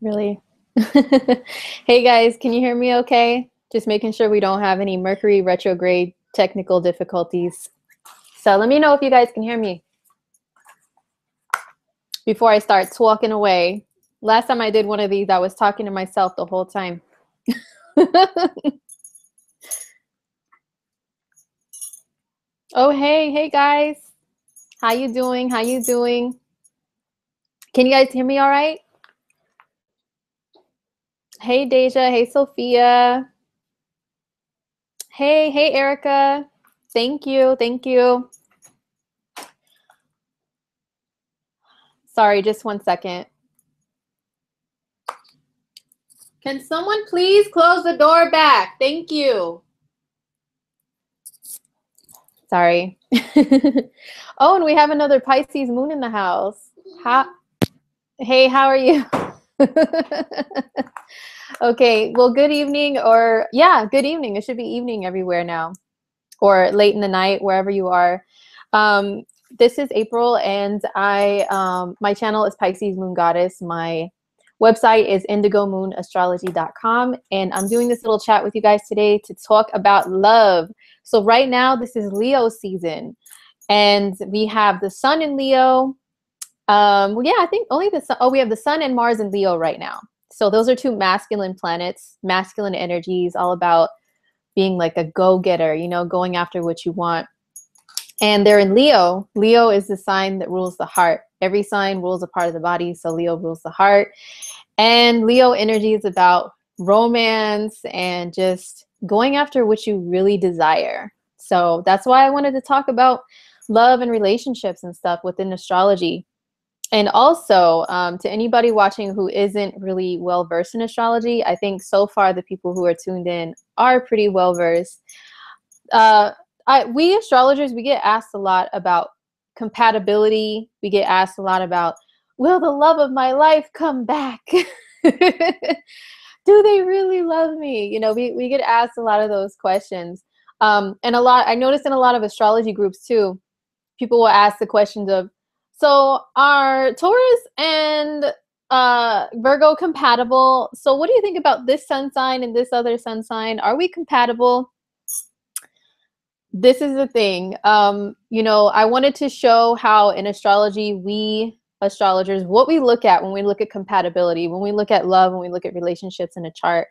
Really? Hey guys, can you hear me okay? Just making sure we don't have any Mercury retrograde technical difficulties. So let me know if you guys can hear me before I start talking away. Last time I did one of these, I was talking to myself the whole time. Oh, hey guys. How you doing? How you doing? Can you guys hear me all right? Hey Deja, hey Sophia. Hey Erica. Thank you, thank you. Sorry, just 1 second. Can someone please close the door back? Thank you. Sorry. Oh, and we have another Pisces moon in the house. Hey, how are you? Okay, well, good evening, or yeah, good evening. It should be evening everywhere now, or late in the night, wherever you are. This is April, and my channel is Pisces Moon Goddess. My website is indigomoon.astrology.com, and I'm doing this little chat with you guys today to talk about love. So right now, this is Leo season, and we have the sun in Leo. Well, yeah, I think only the sun. Oh, we have the sun and Mars in Leo right now. So those are two masculine planets, masculine energies, all about being like a go-getter, you know, going after what you want. And they're in Leo. Leo is the sign that rules the heart. Every sign rules a part of the body, so Leo rules the heart. And Leo energy is about romance and just going after what you really desire. So that's why I wanted to talk about love and relationships and stuff within astrology. And also, to anybody watching who isn't really well versed in astrology, I think so far the people who are tuned in are pretty well versed. We astrologers, we get asked a lot about compatibility. We get asked a lot about, will the love of my life come back? Do they really love me? You know, we get asked a lot of those questions. And I noticed in a lot of astrology groups too, people will ask the questions of, so are Taurus and Virgo compatible? So what do you think about this sun sign and this other sun sign? Are we compatible? This is the thing. You know, I wanted to show how in astrology, we astrologers, what we look at when we look at compatibility, when we look at love, when we look at relationships in a chart,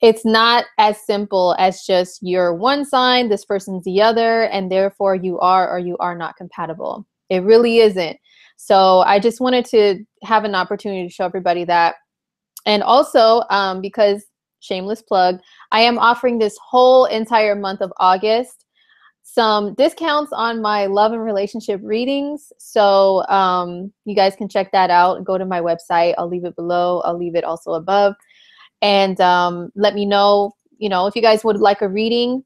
it's not as simple as just you're one sign, this person's the other, and therefore you are or you are not compatible. It really isn't. So I just wanted to have an opportunity to show everybody that. And also, because shameless plug, I am offering this whole entire month of August some discounts on my love and relationship readings. So you guys can check that out and go to my website. I'll leave it below. I'll leave it also above. And let me know, you know, if you guys would like a reading,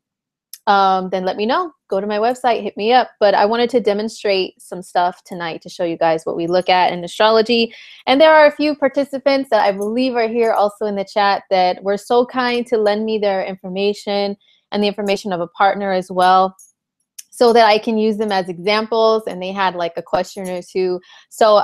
then let me know. Go to my website, hit me up. But I wanted to demonstrate some stuff tonight to show you guys what we look at in astrology. And there are a few participants that I believe are here also in the chat that were so kind to lend me their information and the information of a partner as well, so that I can use them as examples. And they had like a question or two. So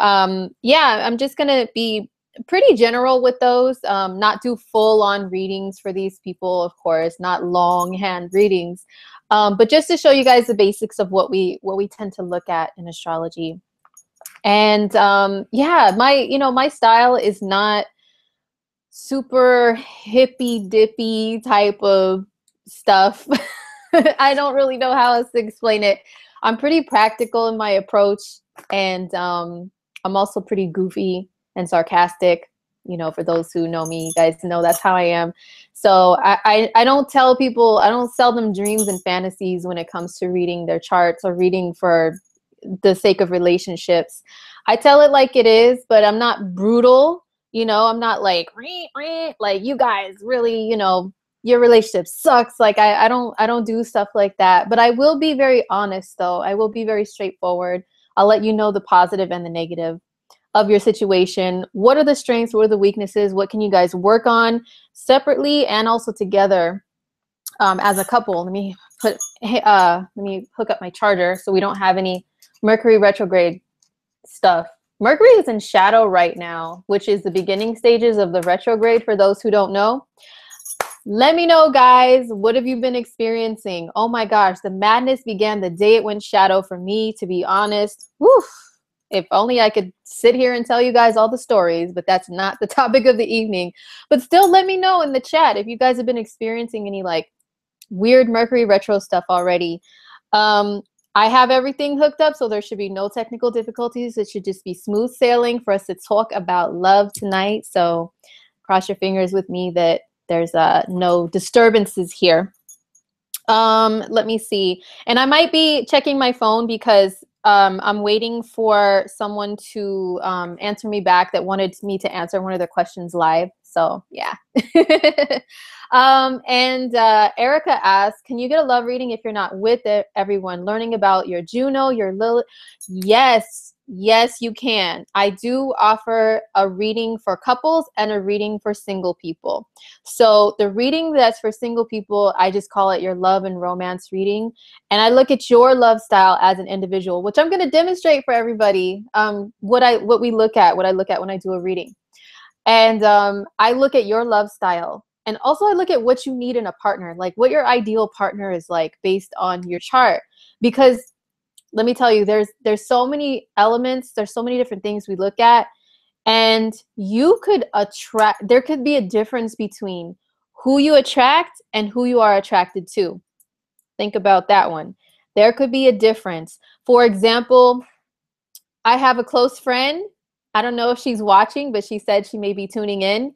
yeah, I'm just gonna be pretty general with those, not do full-on readings for these people, of course, not long hand readings, but just to show you guys the basics of what we tend to look at in astrology. And yeah, my style is not super hippy dippy type of stuff. I don't really know how else to explain it. I'm pretty practical in my approach, and I'm also pretty goofy and sarcastic. You know, for those who know me, you guys know that's how I am. So I don't tell people, I don't sell them dreams and fantasies when it comes to reading their charts or reading for the sake of relationships. I tell it like it is, but I'm not brutal. You know, I'm not like you guys really, you know, your relationship sucks. Like I don't do stuff like that. But I will be very honest though. I will be very straightforward. I'll let you know the positive and the negative of your situation. What are the strengths? What are the weaknesses? What can you guys work on separately and also together as a couple? Let me hook up my charger so we don't have any Mercury retrograde stuff Mercury is in shadow right now, which is the beginning stages of the retrograde for those who don't know. Let me know, guys, what have you been experiencing? Oh my gosh, the madness began the day it went shadow for me, to be honest. Woof. If only I could sit here and tell you guys all the stories, but that's not the topic of the evening. But still, let me know in the chat if you guys have been experiencing any like weird Mercury retro stuff already. I have everything hooked up, so there should be no technical difficulties. It should just be smooth sailing for us to talk about love tonight. So cross your fingers with me that there's no disturbances here. Let me see. And I might be checking my phone because I'm waiting for someone to answer me back that wanted me to answer one of their questions live. So yeah. Erica asks, can you get a love reading if you're not with everyone? Learning about your Juno, your Lilith. Yes. Yes, you can. I do offer a reading for couples and a reading for single people. So the reading that's for single people, I just call it your love and romance reading. And I look at your love style as an individual, which I'm going to demonstrate for everybody what I look at when I do a reading. And I look at your love style. And also I look at what you need in a partner, like what your ideal partner is like based on your chart. Because let me tell you, there's so many elements, there's so many different things we look at, and there could be a difference between who you attract and who you are attracted to. Think about that one. There could be a difference. For example, I have a close friend. I don't know if she's watching, but she said she may be tuning in.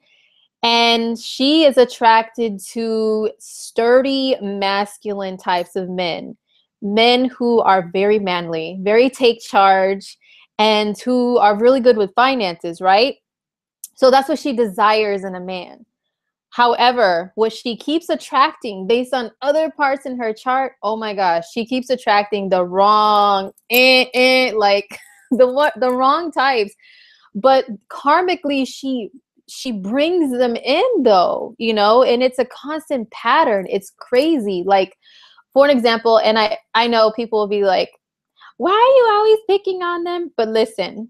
And she is attracted to sturdy, masculine types of men. Men who are very manly, very take charge, and who are really good with finances, right? So that's what she desires in a man. However, what she keeps attracting based on other parts in her chart, oh my gosh, she keeps attracting the wrong, like the wrong types. But karmically, she brings them in though, you know, and it's a constant pattern. It's crazy. Like, for an example, and I know people will be like, why are you always picking on them? But listen,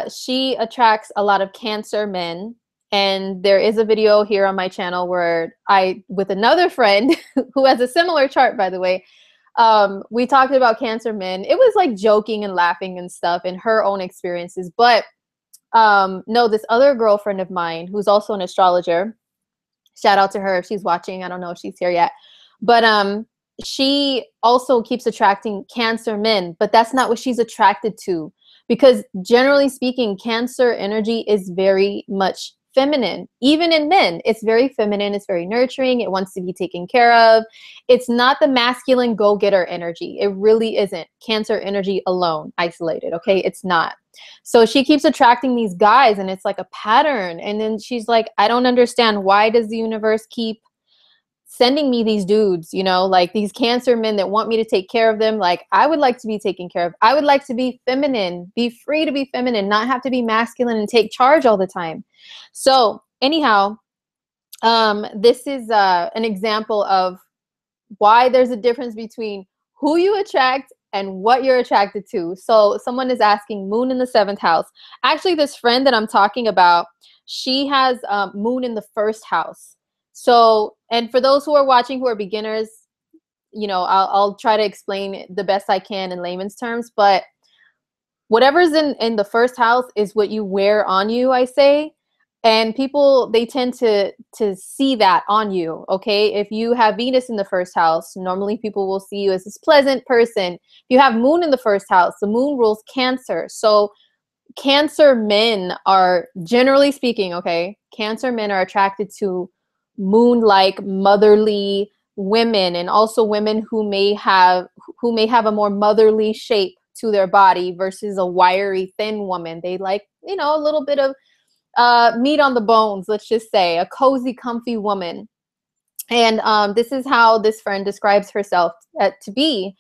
she attracts a lot of Cancer men. And there is a video here on my channel where with another friend who has a similar chart, by the way, we talked about Cancer men. It was like joking and laughing and stuff in her own experiences. But no, this other girlfriend of mine who's also an astrologer, shout out to her if she's watching. I don't know if she's here yet. But she also keeps attracting Cancer men, but that's not what she's attracted to. Because generally speaking, Cancer energy is very much feminine. Even in men, it's very feminine. It's very nurturing. It wants to be taken care of. It's not the masculine go-getter energy. It really isn't. Cancer energy alone, isolated, okay? It's not. So she keeps attracting these guys, and it's like a pattern. And then she's like, I don't understand. Why does the universe keep sending me these dudes, you know, like these Cancer men that want me to take care of them? Like, I would like to be taken care of. I would like to be feminine, be free to be feminine, not have to be masculine and take charge all the time. So anyhow, this is an example of why there's a difference between who you attract and what you're attracted to. So someone is asking, moon in the 7th house. Actually, this friend that I'm talking about, she has moon in the 1st house. So, and for those who are watching who are beginners, you know, I'll try to explain the best I can in layman's terms, but whatever's in the 1st house is what you wear on you, I say. And people, they tend to see that on you, okay? If you have Venus in the 1st house, normally people will see you as this pleasant person. If you have moon in the 1st house, the moon rules Cancer. So Cancer men are, generally speaking, okay, Cancer men are attracted to moon-like motherly women, and also women who may have a more motherly shape to their body versus a wiry, thin woman. They like, you know, a little bit of meat on the bones, let's just say, a cozy, comfy woman. And this is how this friend describes herself to be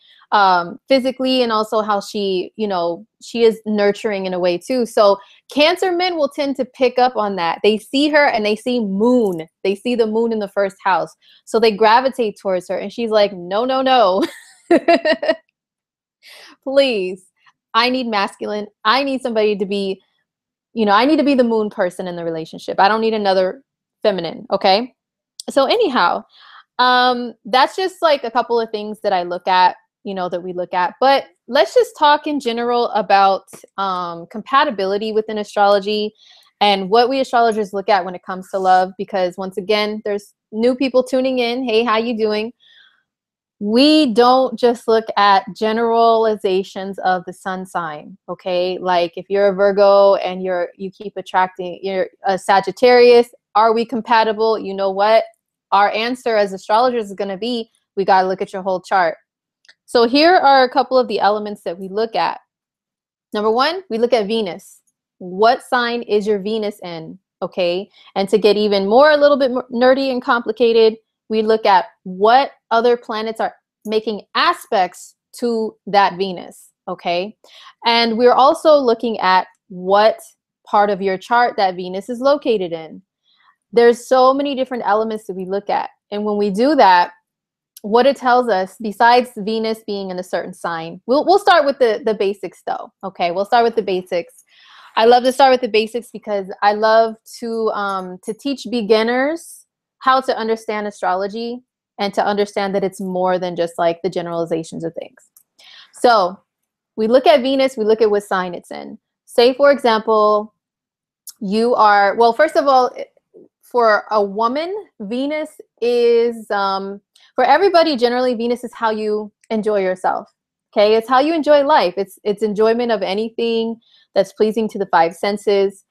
physically, and also how she, you know, she is nurturing in a way too. So Cancer men will tend to pick up on that. They see her and they see moon. They see the moon in the 1st house. So they gravitate towards her. And she's like, no, no, no. Please. I need masculine. I need somebody to be, you know, I need to be the moon person in the relationship. I don't need another feminine. Okay. So anyhow, that's just like a couple of things that I look at, you know, that we look at. But let's just talk in general about compatibility within astrology and what we astrologers look at when it comes to love. Because once again, there's new people tuning in. Hey, how you doing? We don't just look at generalizations of the sun sign, okay? Like if you're a Virgo and you keep attracting, you're a Sagittarius, are we compatible? You know what? Our answer as astrologers is going to be, we got to look at your whole chart. So here are a couple of the elements that we look at. Number one, we look at Venus. What sign is your Venus in? Okay. And to get even more, a little bit more nerdy and complicated, we look at what other planets are making aspects to that Venus. Okay. And we're also looking at what part of your chart that Venus is located in. There's so many different elements that we look at. And when we do that, what it tells us, besides Venus being in a certain sign, we'll start with the basics though. Okay, we'll start with the basics. I love to start with the basics because I love to teach beginners how to understand astrology and to understand that it's more than just like the generalizations of things. So we look at Venus, we look at what sign it's in. Say, for example, you are, well, first of all, for a woman, Venus is, for everybody, generally, Venus is how you enjoy yourself. Okay, it's how you enjoy life. It's enjoyment of anything that's pleasing to the five senses.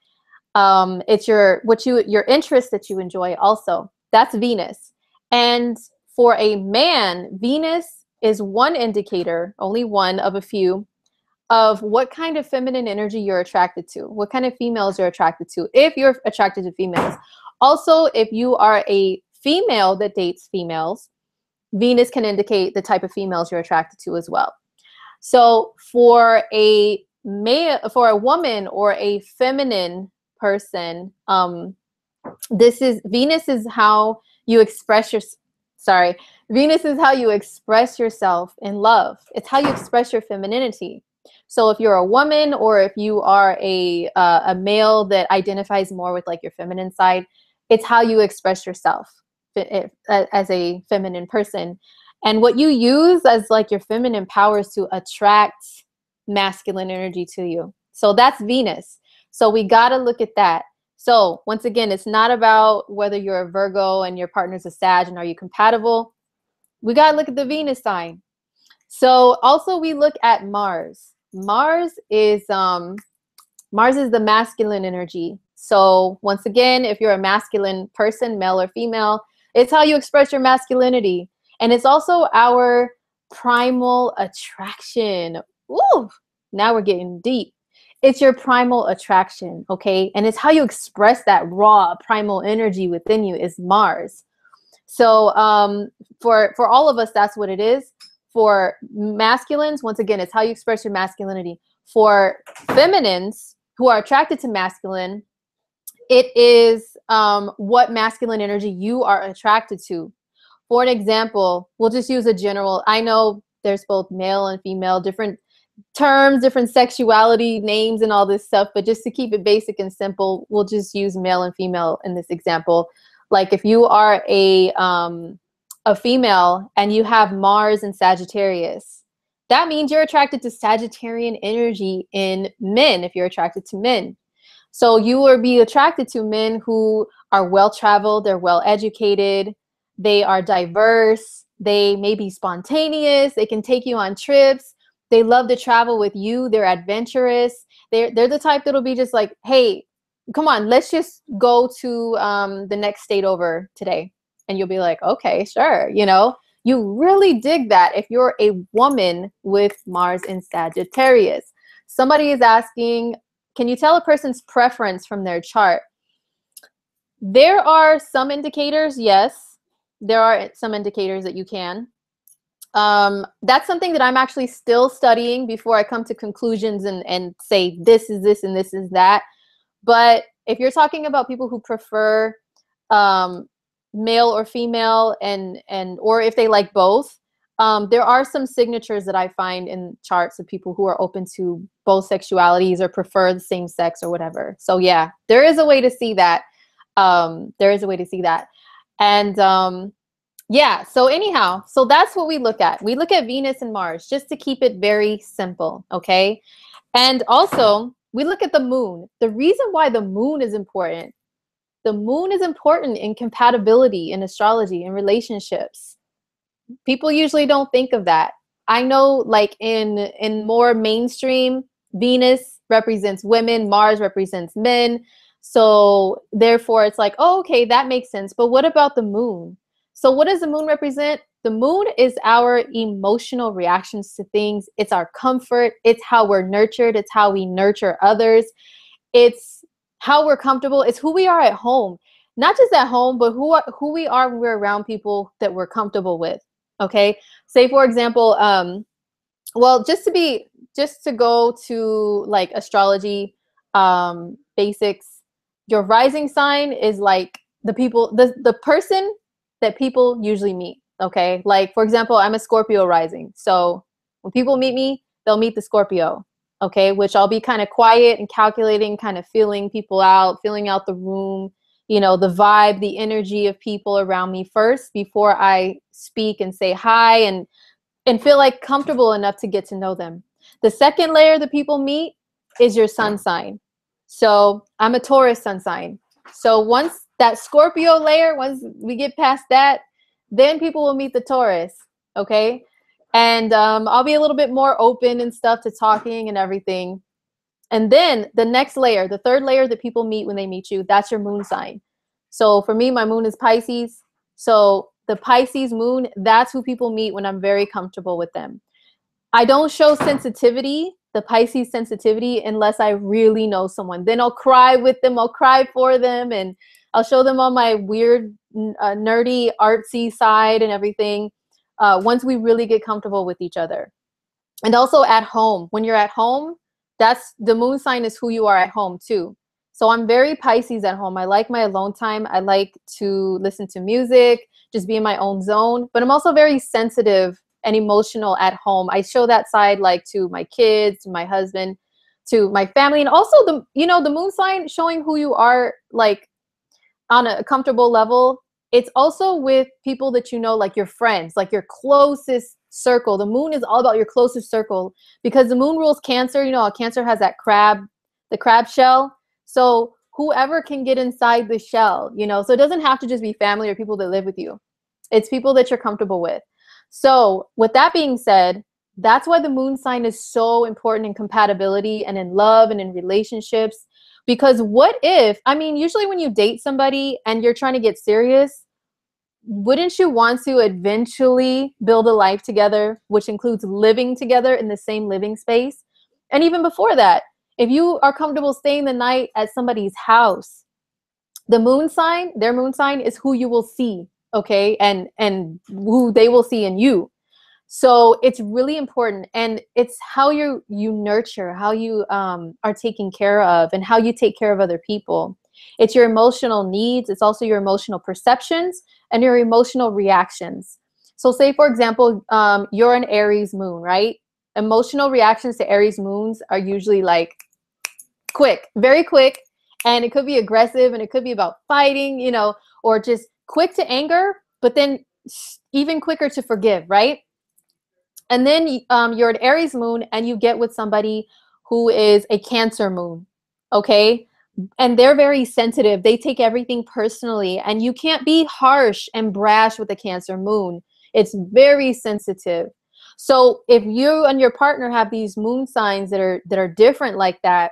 It's your interests that you enjoy also. That's Venus. And for a man, Venus is one indicator, only one of a few, of what kind of feminine energy you're attracted to, what kind of females you're attracted to, if you're attracted to females. Also, if you are a female that dates females, Venus can indicate the type of females you're attracted to as well. So for a woman or a feminine person, Venus is how you express Venus is how you express yourself in love. It's how you express your femininity. So if you're a woman or if you are a male that identifies more with like your feminine side, it's how you express yourself as a feminine person. And what you use as like your feminine powers to attract masculine energy to you. So that's Venus. So we got to look at that. So once again, it's not about whether you're a Virgo and your partner's a Sag and are you compatible. We got to look at the Venus sign. So also we look at Mars. Mars is the masculine energy. So once again, if you're a masculine person, male or female, it's how you express your masculinity. And it's also our primal attraction. Ooh, now we're getting deep. It's your primal attraction, okay? And it's how you express that raw primal energy within you is Mars. So for all of us, that's what it is. For masculines, once again, it's how you express your masculinity. For feminines who are attracted to masculine, it is what masculine energy you are attracted to. For an example, we'll just use a general. I know there's both male and female, different terms, different sexuality names and all this stuff, but just to keep it basic and simple, we'll just use male and female in this example. Like if you are a female and you have Mars in Sagittarius, that means you're attracted to Sagittarian energy in men if you're attracted to men. So you will be attracted to men who are well-traveled, they're well-educated, they are diverse, they may be spontaneous, they can take you on trips, they love to travel with you, they're adventurous, they're the type that'll be just like, hey, come on, let's just go to the next state over today. And you'll be like, okay, sure, you know. You really dig that if you're a woman with Mars in Sagittarius. Somebody is asking, can you tell a person's preference from their chart? There are some indicators, yes. There are some indicators that you can. That's something that I'm actually still studying before I come to conclusions and say this is this and this is that. But if you're talking about people who prefer male or female and or if they like both, There are some signatures that I find in charts of people who are open to both sexualities or prefer the same sex or whatever. So yeah, there is a way to see that. There is a way to see that. And yeah, so anyhow, so that's what we look at. We look at Venus and Mars just to keep it very simple, okay? And also, we look at the moon. The reason why the moon is important, the moon is important in compatibility, in astrology, in relationships. People usually don't think of that. I know, like in more mainstream, Venus represents women, Mars represents men. So therefore it's like, oh, okay, that makes sense. But what about the moon? So what does the moon represent? The moon is our emotional reactions to things. It's our comfort. It's how we're nurtured. It's how we nurture others. It's how we're comfortable. It's who we are at home. Not just at home, but who we are when we're around people that we're comfortable with. Okay. Say for example, well, just to go to like astrology basics, your rising sign is like the person that people usually meet. Okay. Like for example, I'm a Scorpio rising. So when people meet me, they'll meet the Scorpio. Okay. Which I'll be kind of quiet and calculating, kind of feeling people out, feeling out the room, you know, the vibe, the energy of people around me first before I speak and say hi and feel like comfortable enough to get to know them. The second layer that people meet is your sun sign. So I'm a Taurus sun sign. So once that Scorpio layer, once we get past that, then people will meet the Taurus. Okay. And I'll be a little bit more open and stuff to talking and everything. And then the next layer, the third layer that people meet when they meet you, that's your moon sign. So for me, my moon is Pisces. So the Pisces moon, that's who people meet when I'm very comfortable with them. I don't show sensitivity, the Pisces sensitivity, unless I really know someone. Then I'll cry with them, I'll cry for them, and I'll show them on my weird, nerdy, artsy side and everything once we really get comfortable with each other. And also at home, when you're at home, that's the moon sign is who you are at home too. So I'm very Pisces at home. I like my alone time. I like to listen to music, just be in my own zone. But I'm also very sensitive and emotional at home. I show that side like to my kids, to my husband, to my family, and also the moon sign showing who you are like on a comfortable level. It's also with people that you know, like your friends, like your closest circle. The moon is all about your closest circle because the moon rules Cancer. You know, Cancer has that the crab shell. So whoever can get inside the shell, you know, so it doesn't have to just be family or people that live with you. It's people that you're comfortable with. So with that being said, that's why the moon sign is so important in compatibility and in love and in relationships. Because what if, I mean, usually when you date somebody and you're trying to get serious, wouldn't you want to eventually build a life together, which includes living together in the same living space? And even before that, if you are comfortable staying the night at somebody's house, the moon sign, their moon sign is who you will see, okay? And who they will see in you. So it's really important, and it's how you nurture, how you are taken care of, and how you take care of other people. It's your emotional needs. It's also your emotional perceptions and your emotional reactions. So say, for example, you're an Aries moon, right? Emotional reactions to Aries moons are usually like quick, very quick, and it could be aggressive, and it could be about fighting, you know, or just quick to anger, but then even quicker to forgive, right? And then you're an Aries moon and you get with somebody who is a Cancer moon, okay? And they're very sensitive. They take everything personally, and you can't be harsh and brash with a Cancer moon. It's very sensitive. So if you and your partner have these moon signs that are different like that,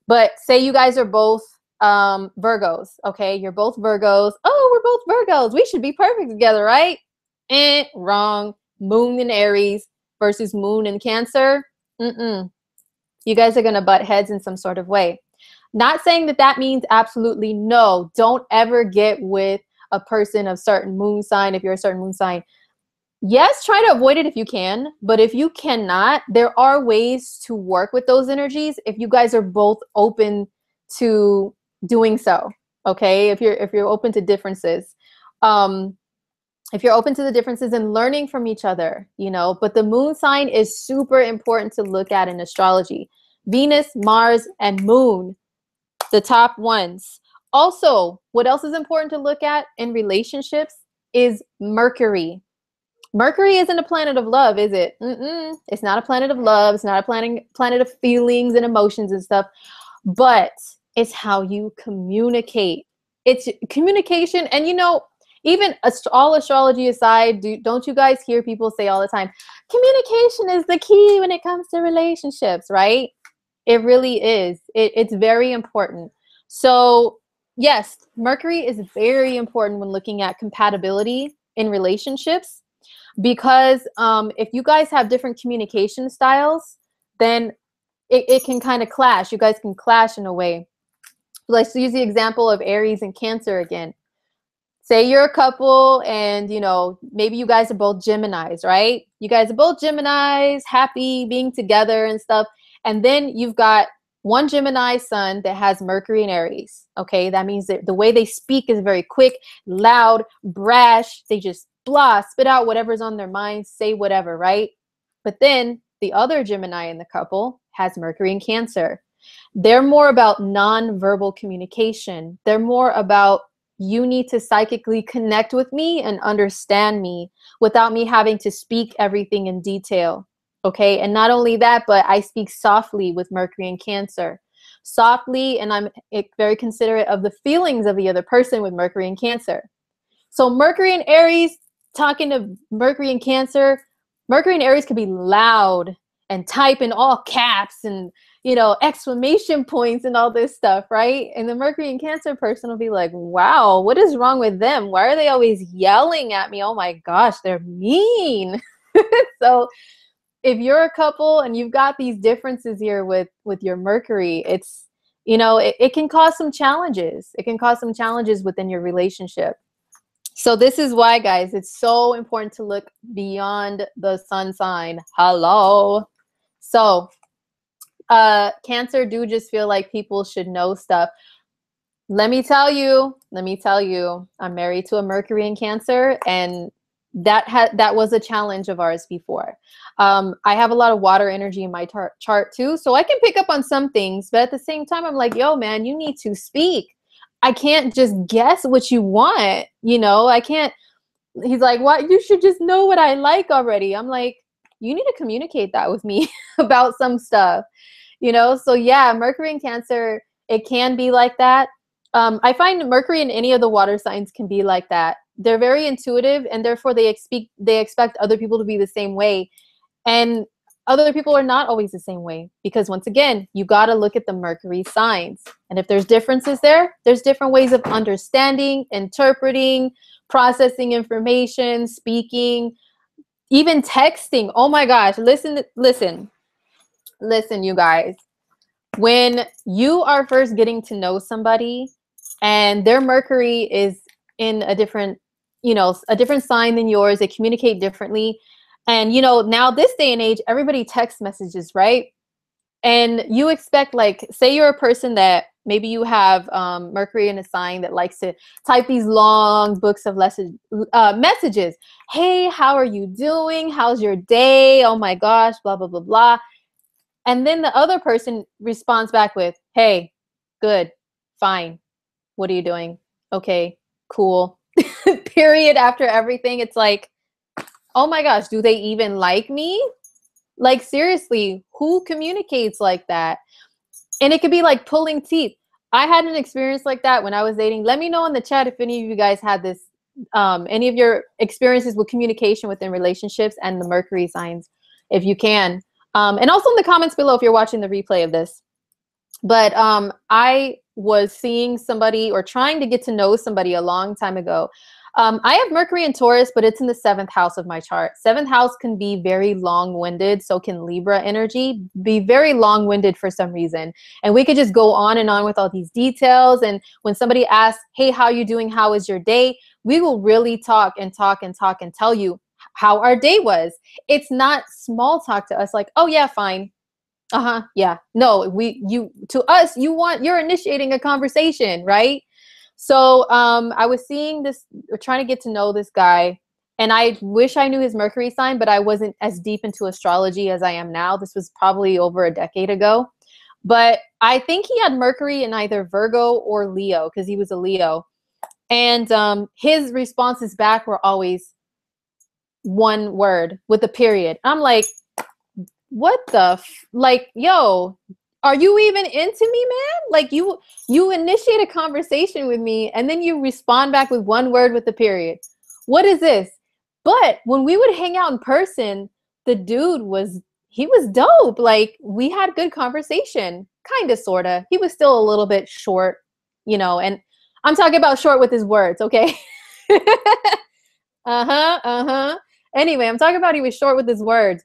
but say you guys are both Virgos, okay? You're both Virgos. Oh, we're both Virgos. We should be perfect together, right? Wrong. Moon in Aries versus moon in Cancer. You guys are going to butt heads in some sort of way. Not saying that that means absolutely no. Don't ever get with a person of certain moon sign if you're a certain moon sign. Yes, try to avoid it if you can, but if you cannot, there are ways to work with those energies if you guys are both open to doing so. Okay, if you're open to differences. if you're open to the differences and learning from each other, you know. But the moon sign is super important to look at in astrology. Venus, Mars, and moon, the top ones. Also, what else is important to look at in relationships is Mercury. Mercury isn't a planet of love, is it? It's not a planet of love. It's not a planet of feelings and emotions and stuff. But it's how you communicate. It's communication. And you know, even all astrology aside, don't you guys hear people say all the time, communication is the key when it comes to relationships, right? It really is. It's very important. So yes, Mercury is very important when looking at compatibility in relationships, because if you guys have different communication styles, then it can kind of clash. You guys can clash in a way. Let's use the example of Aries and Cancer again. Say you're a couple and, you know, maybe you guys are both Geminis, right? You guys are both Geminis, happy being together and stuff. And then you've got one Gemini sun that has Mercury and Aries. Okay, that means that the way they speak is very quick, loud, brash. They just spit out whatever's on their minds, say whatever, right? But then the other Gemini in the couple has Mercury and Cancer. They're more about non-verbal communication. They're more about, you need to psychically connect with me and understand me without me having to speak everything in detail. Okay. And not only that, but I speak softly with Mercury and Cancer. Softly, and I'm very considerate of the feelings of the other person with Mercury and Cancer. So Mercury and Aries, talking to Mercury and Cancer, Mercury and Aries could be loud and type in all caps and, you know, exclamation points and all this stuff, right? And the Mercury and Cancer person will be like, wow, what is wrong with them? Why are they always yelling at me? Oh my gosh, they're mean. So if you're a couple and you've got these differences here with your Mercury, it's, you know, it can cause some challenges. It can cause some challenges within your relationship. So this is why, guys, it's so important to look beyond the sun sign. Hello. So Cancer do just feel like people should know stuff. Let me tell you, I'm married to a Mercury in Cancer, and that was a challenge of ours before. I have a lot of water energy in my chart too, so I can pick up on some things, but at the same time, I'm like, yo, man, you need to speak. I can't just guess what you want, you know, I can't. He's like, what? You should just know what I like already. I'm like, you need to communicate that with me about some stuff, you know? So yeah, Mercury in Cancer, it can be like that. I find Mercury in any of the water signs can be like that. They're very intuitive, and therefore they expect other people to be the same way. And other people are not always the same way, because once again, you got to look at the Mercury signs. And if there's differences there, there's different ways of understanding, interpreting, processing information, speaking, even texting. Oh my gosh, listen, you guys. When you are first getting to know somebody and their Mercury is in a different, you know, a different sign than yours, they communicate differently. And, you know, now this day and age, everybody text messages, right? And you expect, like, say you're a person that maybe you have Mercury in a sign that likes to type these long books of messages. Hey, how are you doing? How's your day? Oh my gosh, blah, blah, blah, blah. And then the other person responds back with, hey, good, fine. What are you doing? Okay, cool. Period. After everything, it's like, oh my gosh, do they even like me? Like, seriously, who communicates like that? And it could be like pulling teeth. I had an experience like that when I was dating. Let me know in the chat if any of you guys had this, any of your experiences with communication within relationships and the Mercury signs, if you can. And also in the comments below if you're watching the replay of this. But I was seeing somebody or trying to get to know somebody a long time ago. I have Mercury in Taurus, but it's in the 7th house of my chart. 7th house can be very long-winded. So can Libra energy be very long-winded for some reason. And we could just go on and on with all these details. And when somebody asks, hey, how are you doing? How is your day? We will really talk and talk and talk and tell you how our day was. It's not small talk to us like, oh yeah, fine. Yeah. No, to us, you're initiating a conversation, right? So I was seeing this, trying to get to know this guy, And I wish I knew his Mercury sign, but I wasn't as deep into astrology as I am now. This was probably over a decade ago. But I think he had Mercury in either Virgo or Leo, because he was a Leo. And his responses back were always one word with a period. I'm like, what the like, yo, are you even into me, man? Like, you initiate a conversation with me and then you respond back with one word with a period. What is this? But when we would hang out in person, the dude was dope. Like, we had good conversation, kind of, sort of. He was still a little bit short, you know, and I'm talking about short with his words, okay? Anyway, I'm talking about he was short with his words,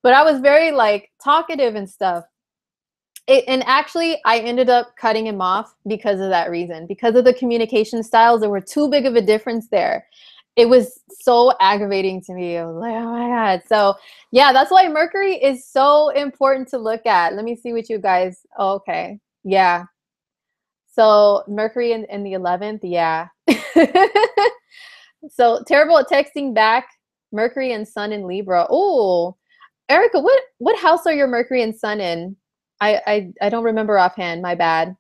but I was very like talkative and stuff. And actually, I ended up cutting him off because of that reason, because of the communication styles. There were too big of a difference there. It was so aggravating to me. I was like, oh my God. So yeah, that's why Mercury is so important to look at. Let me see what you guys, oh, okay. Yeah. So Mercury in the 11th. Yeah. So terrible at texting back. Mercury and Sun in Libra. Oh, Erica, what house are your Mercury and Sun in? I don't remember offhand. My bad.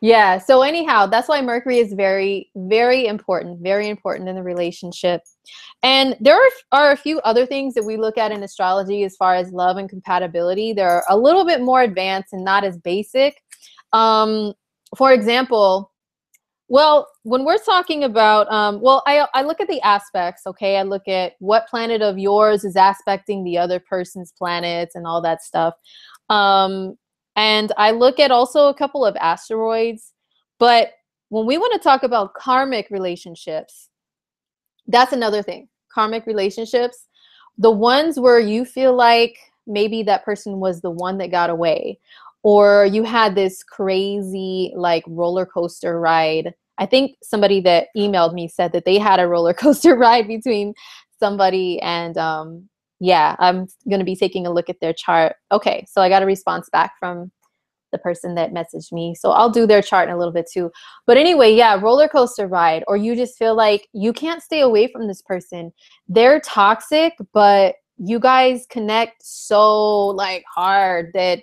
Yeah. So anyhow, that's why Mercury is very, very important in the relationship. And there are a few other things that we look at in astrology as far as love and compatibility. They're a little bit more advanced and not as basic. For example, well, when we're talking about, well, I look at the aspects, okay? I look at what planet of yours is aspecting the other person's planets and all that stuff. And I look at also a couple of asteroids. But when we want to talk about karmic relationships, that's another thing. Karmic relationships, the ones where you feel like maybe that person was the one that got away, or you had this crazy like roller coaster ride. I think somebody that emailed me said that they had a roller coaster ride between somebody and yeah, I'm going to be taking a look at their chart. Okay, so I got a response back from the person that messaged me. So I'll do their chart in a little bit too. But anyway, yeah, roller coaster ride, or you just feel like you can't stay away from this person. They're toxic, but you guys connect so like hard that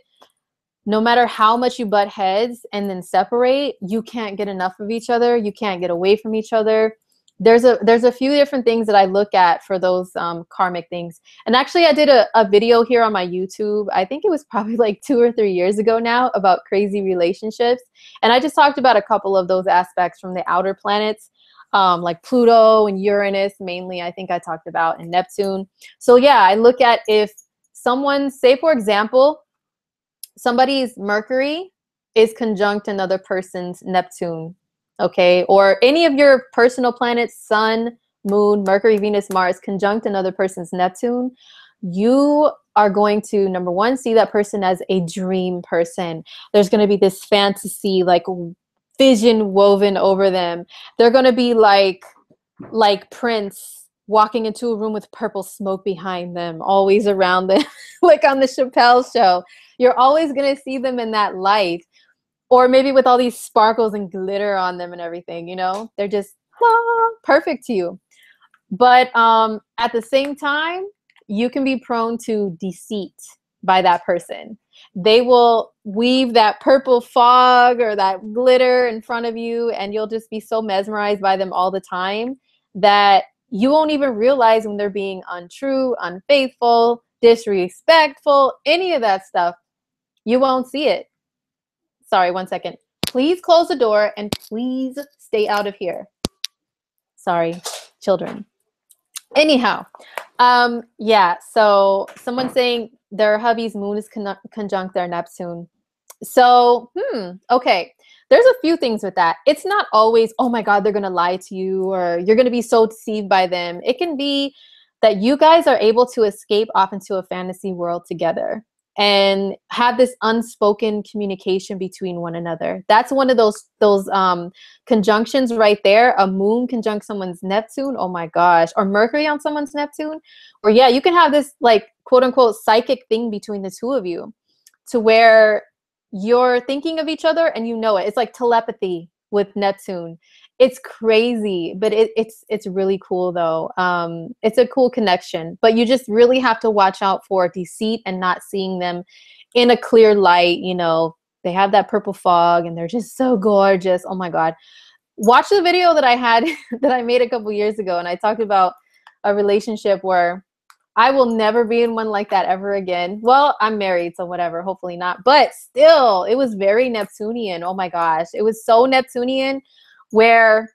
no matter how much you butt heads and then separate, you can't get enough of each other. You can't get away from each other. There's a few different things that I look at for those karmic things. And actually, I did a video here on my YouTube. I think it was probably like 2 or 3 years ago now about crazy relationships. And I just talked about a couple of those aspects from the outer planets, like Pluto and Uranus, mainly, I think I talked about, and Neptune. So yeah, I look at if someone, say for example, somebody's Mercury is conjunct another person's Neptune, okay? Or any of your personal planets, Sun, Moon, Mercury, Venus, Mars, conjunct another person's Neptune, you are going to, number one, see that person as a dream person. There's going to be this fantasy, like vision woven over them. They're going to be like Prince walking into a room with purple smoke behind them, always around them, like on the Chappelle show. You're always going to see them in that light, or maybe with all these sparkles and glitter on them and everything, you know, they're just perfect to you. But at the same time, you can be prone to deceit by that person. They will weave that purple fog or that glitter in front of you, and you'll just be so mesmerized by them all the time that you won't even realize when they're being untrue, unfaithful, disrespectful, any of that stuff. You won't see it. Sorry, 1 second. Please close the door and please stay out of here. Sorry, children. Anyhow, yeah, so someone's saying their hubby's moon is conjunct their Neptune. So, okay. There's a few things with that. It's not always, oh my God, they're going to lie to you, or you're going to be so deceived by them. It can be that you guys are able to escape off into a fantasy world together and have this unspoken communication between one another. That's one of those conjunctions right there. A moon conjunct someone's Neptune. Oh my gosh. Or Mercury on someone's Neptune. Or yeah, you can have this like quote unquote psychic thing between the two of you to where you're thinking of each other and you know it. It's like telepathy with Neptune. It's crazy, but it's really cool though. It's a cool connection, but you just really have to watch out for deceit and not seeing them in a clear light. You know, they have that purple fog and they're just so gorgeous. Oh my God. Watch the video that I had that I made a couple years ago, and I talked about a relationship where I will never be in one like that ever again. Well, I'm married, so whatever, hopefully not. But still, it was very Neptunian. Oh my gosh. It was so Neptunian where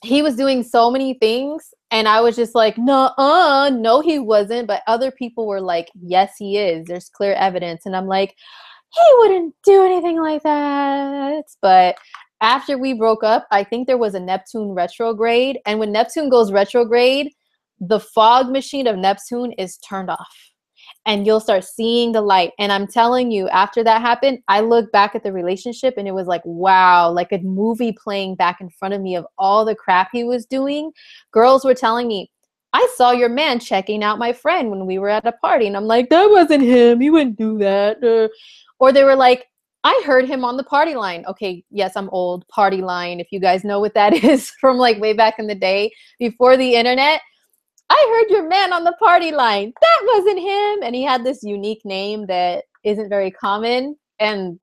he was doing so many things and I was just like, no, he wasn't. But other people were like, yes, he is. There's clear evidence. And I'm like, he wouldn't do anything like that. But after we broke up, I think there was a Neptune retrograde. And when Neptune goes retrograde, the fog machine of Neptune is turned off. And you'll start seeing the light. And I'm telling you, after that happened, I look back at the relationship and it was like, wow, like a movie playing back in front of me of all the crap he was doing. Girls were telling me, I saw your man checking out my friend when we were at a party. And I'm like, that wasn't him. He wouldn't do that. Or they were like, I heard him on the party line. Okay, yes, I'm old. Party line, if you guys know what that is from like way back in the day before the internet. I heard your man on the party line. That wasn't him. And he had this unique name that isn't very common and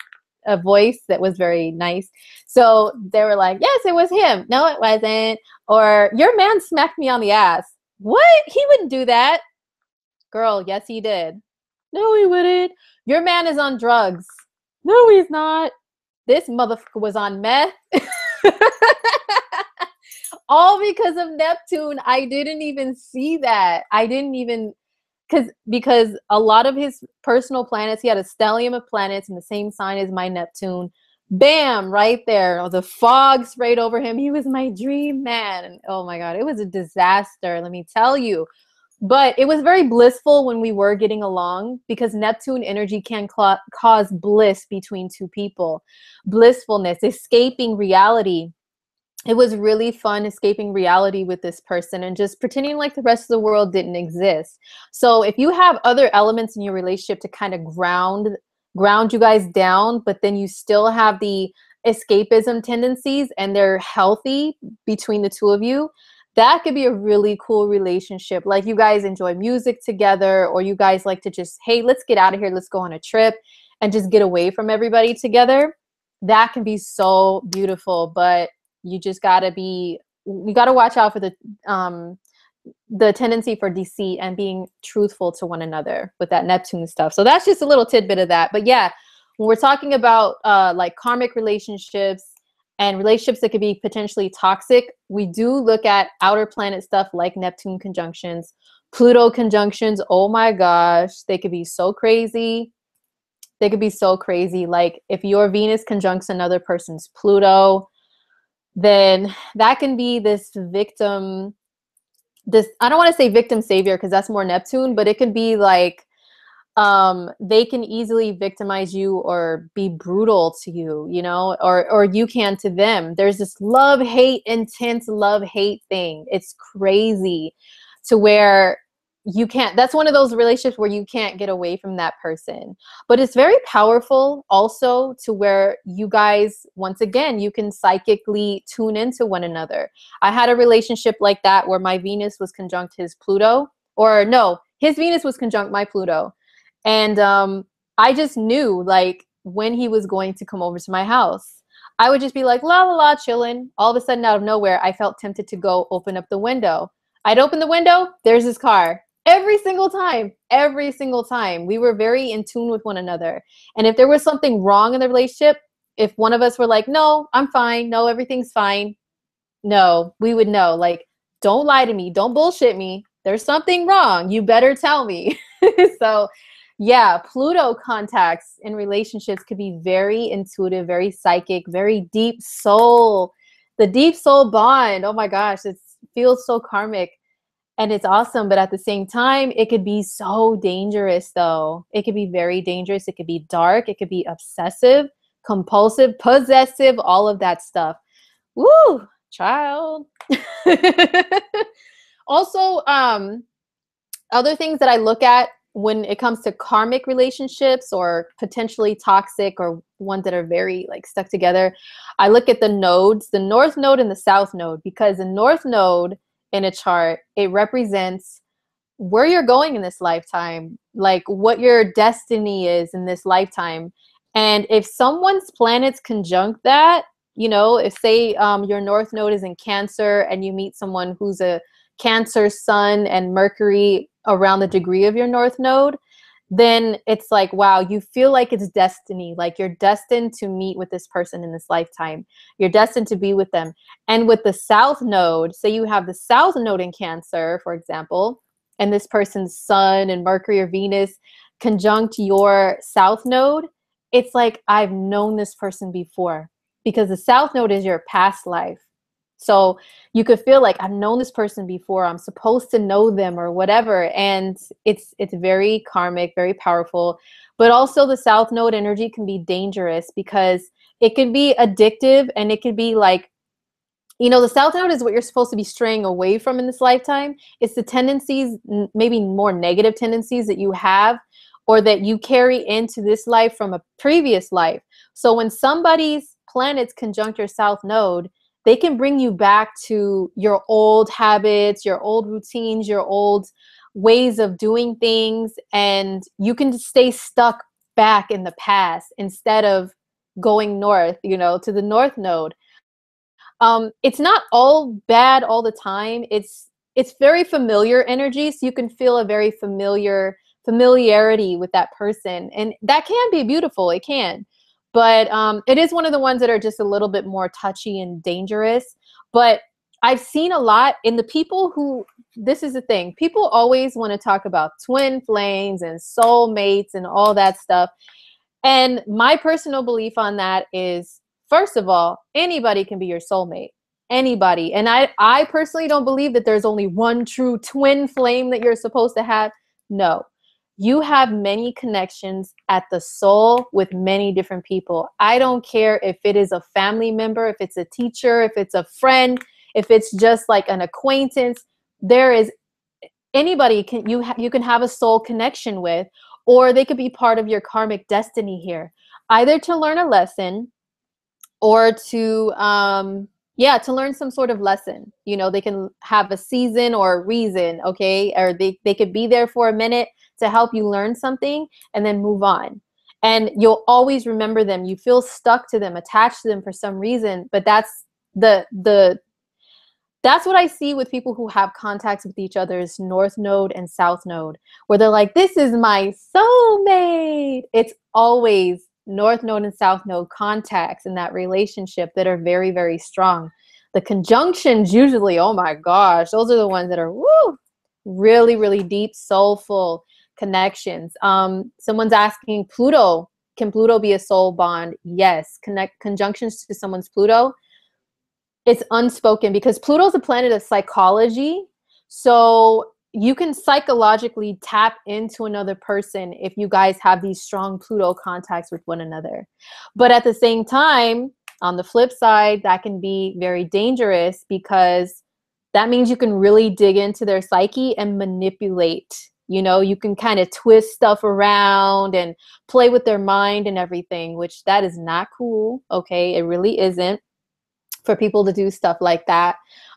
a voice that was very nice. So they were like, yes, it was him. No, it wasn't. Or your man smacked me on the ass. What? He wouldn't do that. Girl, yes, he did. No, he wouldn't. Your man is on drugs. No, he's not. This motherfucker was on meth. All because of Neptune. I didn't even see that. I didn't even, because a lot of his personal planets, he had a stellium of planets in the same sign as my Neptune. Bam, right there. Oh, the fog sprayed over him. He was my dream man. And oh my God, it was a disaster, let me tell you. But it was very blissful when we were getting along, because Neptune energy can cause bliss between two people. Blissfulness, escaping reality. It was really fun escaping reality with this person and just pretending like the rest of the world didn't exist. So if you have other elements in your relationship to kind of ground you guys down, but then you still have the escapism tendencies and they're healthy between the two of you, that could be a really cool relationship. Like you guys enjoy music together, or you guys like to just, hey, let's get out of here. Let's go on a trip and just get away from everybody together. That can be so beautiful, but you just gotta watch out for the tendency for deceit and being truthful to one another with that Neptune stuff. So that's just a little tidbit of that. But yeah, when we're talking about like karmic relationships and relationships that could be potentially toxic, we do look at outer planet stuff like Neptune conjunctions, Pluto conjunctions. Oh my gosh, they could be so crazy. They could be so crazy. Like if your Venus conjuncts another person's Pluto, then that can be this victim, I don't want to say victim savior because that's more Neptune, but it can be like they can easily victimize you or be brutal to you, you know, or you can to them. There's this love-hate, intense love-hate thing. It's crazy to where you can't, that's one of those relationships where you can't get away from that person. But it's very powerful also to where you guys, once again, you can psychically tune into one another. I had a relationship like that where my Venus was conjunct his Pluto, or no, his Venus was conjunct my Pluto. And I just knew like when he was going to come over to my house. I would just be like, la la la, chilling. All of a sudden out of nowhere, I felt tempted to go open up the window. I'd open the window, there's his car. Every single time, we were very in tune with one another. And if there was something wrong in the relationship, if one of us were like, no, I'm fine. No, everything's fine. No, we would know, like, don't lie to me. Don't bullshit me. There's something wrong. You better tell me. So yeah, Pluto contacts in relationships could be very intuitive, very psychic, very deep soul. The deep soul bond. Oh my gosh, it feels so karmic. And it's awesome, but at the same time, it could be so dangerous, though. It could be very dangerous. It could be dark. It could be obsessive, compulsive, possessive, all of that stuff. Woo, child. Also, other things that I look at when it comes to karmic relationships or potentially toxic or ones that are very like stuck together, I look at the nodes, the north node and the south node, because the north node in a chart, it represents where you're going in this lifetime, like what your destiny is in this lifetime. And if someone's planets conjunct that, you know, if say your north node is in Cancer and you meet someone who's a Cancer sun and Mercury around the degree of your north node, then it's like, wow, you feel like it's destiny. Like you're destined to meet with this person in this lifetime. You're destined to be with them. And with the south node, say you have the south node in Cancer, for example, and this person's sun and Mercury or Venus conjunct your south node, it's like, I've known this person before, because the south node is your past life. So you could feel like, I've known this person before, I'm supposed to know them or whatever. And it's very karmic, very powerful. But also the south node energy can be dangerous because it can be addictive, and it could be like, you know, the south node is what you're supposed to be straying away from in this lifetime. It's the tendencies, maybe more negative tendencies that you have or that you carry into this life from a previous life. So when somebody's planets conjunct your south node, they can bring you back to your old habits, your old routines, your old ways of doing things, and you can stay stuck back in the past instead of going north, you know, to the north node. It's not all bad all the time. It's very familiar energy, so you can feel a very familiarity with that person, and that can be beautiful. It can, but it is one of the ones that are just a little bit more touchy and dangerous. But I've seen a lot in the people who, this is the thing, people always want to talk about twin flames and soulmates and all that stuff. And my personal belief on that is, first of all, anybody can be your soulmate. Anybody. And I personally don't believe that there's only one true twin flame that you're supposed to have. No. You have many connections at the soul with many different people. I don't care if it is a family member, if it's a teacher, if it's a friend, if it's just like an acquaintance. There is anybody you can have a soul connection with, or they could be part of your karmic destiny here, either to learn a lesson or to to learn some sort of lesson. You know, they can have a season or a reason, okay, or they could be there for a minute to help you learn something and then move on. And you'll always remember them. You feel stuck to them, attached to them for some reason, but that's that's what I see with people who have contacts with each other's north node and south node, where they're like, this is my soulmate. It's always north node and south node contacts in that relationship that are very, very strong. The conjunctions usually, oh my gosh, those are the ones that are really, really deep, soulful connections. Someone's asking, Pluto, can Pluto be a soul bond? Yes. Conjunctions to someone's Pluto, it's unspoken, because Pluto's a planet of psychology. So you can psychologically tap into another person if you guys have these strong Pluto contacts with one another. But at the same time, on the flip side, that can be very dangerous, because that means you can really dig into their psyche and manipulate. You know, you can kind of twist stuff around and play with their mind and everything, which that is not cool. Okay, it really isn't for people to do stuff like that.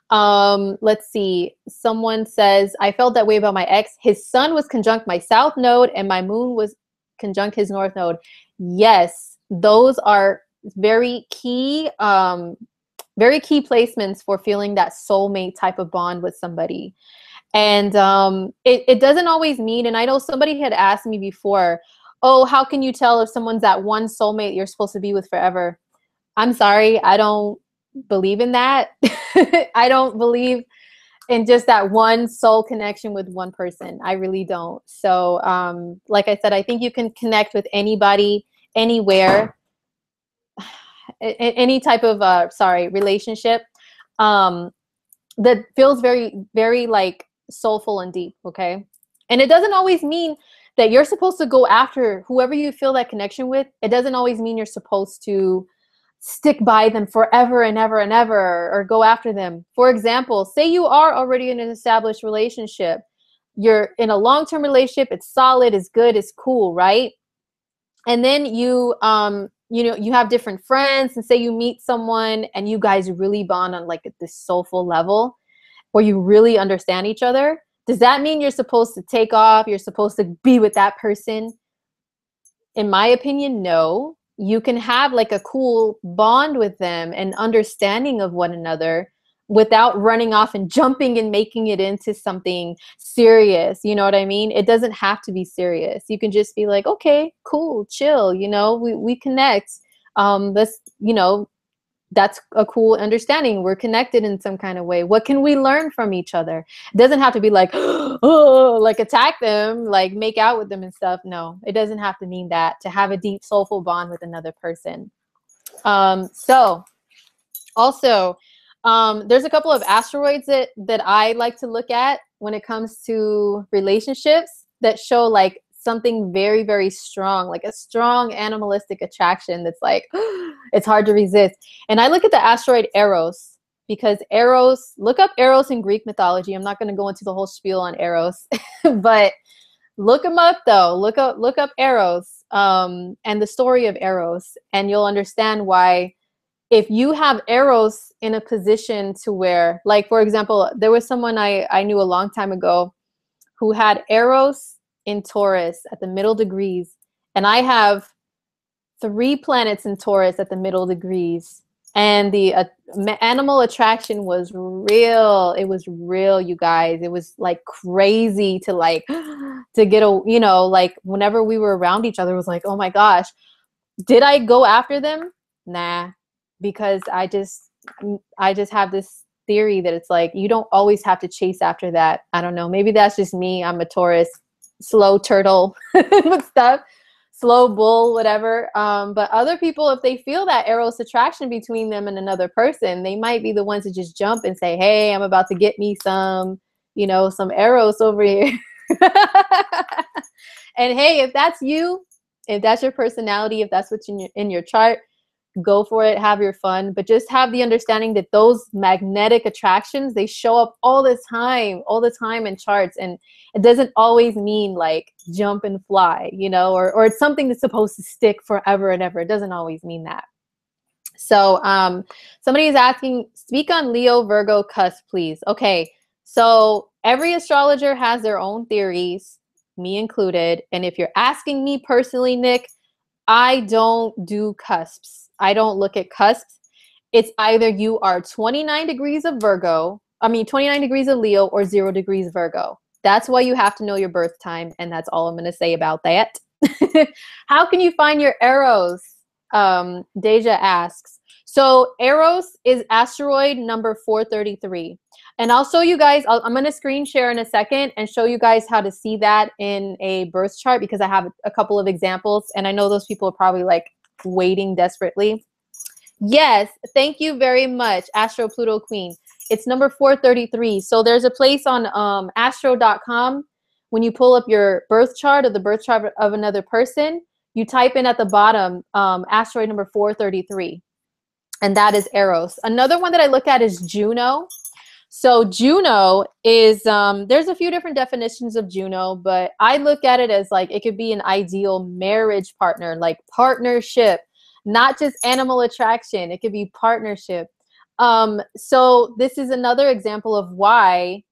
Let's see. Someone says, I felt that way about my ex. His sun was conjunct my south node and my moon was conjunct his north node. Yes, those are very key placements for feeling that soulmate type of bond with somebody. And it doesn't always mean, and I know somebody had asked me before, oh, how can you tell if someone's that one soulmate you're supposed to be with forever? I'm sorry, I don't believe in that. I don't believe in just that one soul connection with one person. I really don't. So like I said, I think you can connect with anybody, anywhere, any type of relationship that feels very, very like soulful and deep. Okay. And it doesn't always mean that you're supposed to go after whoever you feel that connection with. It doesn't always mean you're supposed to stick by them forever and ever and ever, or go after them. For example, say you are already in an established relationship. you're in a long-term relationship, it's solid, it's good, it's cool, right? And then you you have different friends, and say you meet someone and you guys really bond on like this soulful level where you really understand each other. Does that mean you're supposed to take off, you're supposed to be with that person? In my opinion, no. You can have like a cool bond with them and understanding of one another without running off and jumping and making it into something serious. You know what I mean? It doesn't have to be serious. You can just be like, okay, cool, chill, we connect. Let's, that's a cool understanding. We're connected in some kind of way. What can we learn from each other? It doesn't have to be like, oh, like attack them, like make out with them and stuff. No, it doesn't have to mean that, to have a deep soulful bond with another person. So also, there's a couple of asteroids that I like to look at when it comes to relationships that show like something very, very strong, like a strong animalistic attraction that's like, it's hard to resist. And I look at the asteroid Eros, because Eros, look up Eros in Greek mythology. I'm not going to go into the whole spiel on Eros, but look them up though. Look up Eros, and the story of Eros, and you'll understand why. If you have Eros in a position to where, like, for example, there was someone I knew a long time ago who had Eros in Taurus at the middle degrees, and I have 3 planets in Taurus at the middle degrees, and the animal attraction was real. It was real, you guys. It was like crazy to like to get a, like whenever we were around each other, it was like, oh my gosh. Did I go after them? Nah, because I just have this theory that it's like you don't always have to chase after that. I don't know. Maybe that's just me. I'm a Taurus, slow turtle with stuff, slow bull, whatever. But other people, if they feel that Eros attraction between them and another person, they might be the ones to just jump and say, hey, I'm about to get me some Eros over here. And hey, if that's you, if that's your personality, if that's what's in your chart, go for it, have your fun, but just have the understanding that those magnetic attractions, they show up all the time in charts, and it doesn't always mean like jump and fly, or it's something that's supposed to stick forever and ever. It doesn't always mean that. So somebody is asking, speak on Leo Virgo cusp, please. Okay, so every astrologer has their own theories, me included, and if you're asking me personally, Nick, I don't do cusps. I don't look at cusps. It's either you are 29 degrees of 29 degrees of Leo, or 0 degrees Virgo. That's why you have to know your birth time, and that's all I'm going to say about that. How can you find your Eros? Deja asks. So Eros is asteroid number 433. And I'll show you guys, I'm going to screen share in a second and show you guys how to see that in a birth chart, because I have a couple of examples, and I know those people are probably like waiting desperately. Yes, thank you very much, Astro Pluto Queen. It's number 433. So there's a place on astro.com. When you pull up your birth chart or the birth chart of another person, you type in at the bottom asteroid number 433. And that is Eros. Another one that I look at is Juno. So Juno is, there's a few different definitions of Juno, but I look at it as like, it could be an ideal marriage partner, like partnership, not just animal attraction. It could be partnership. So this is another example of why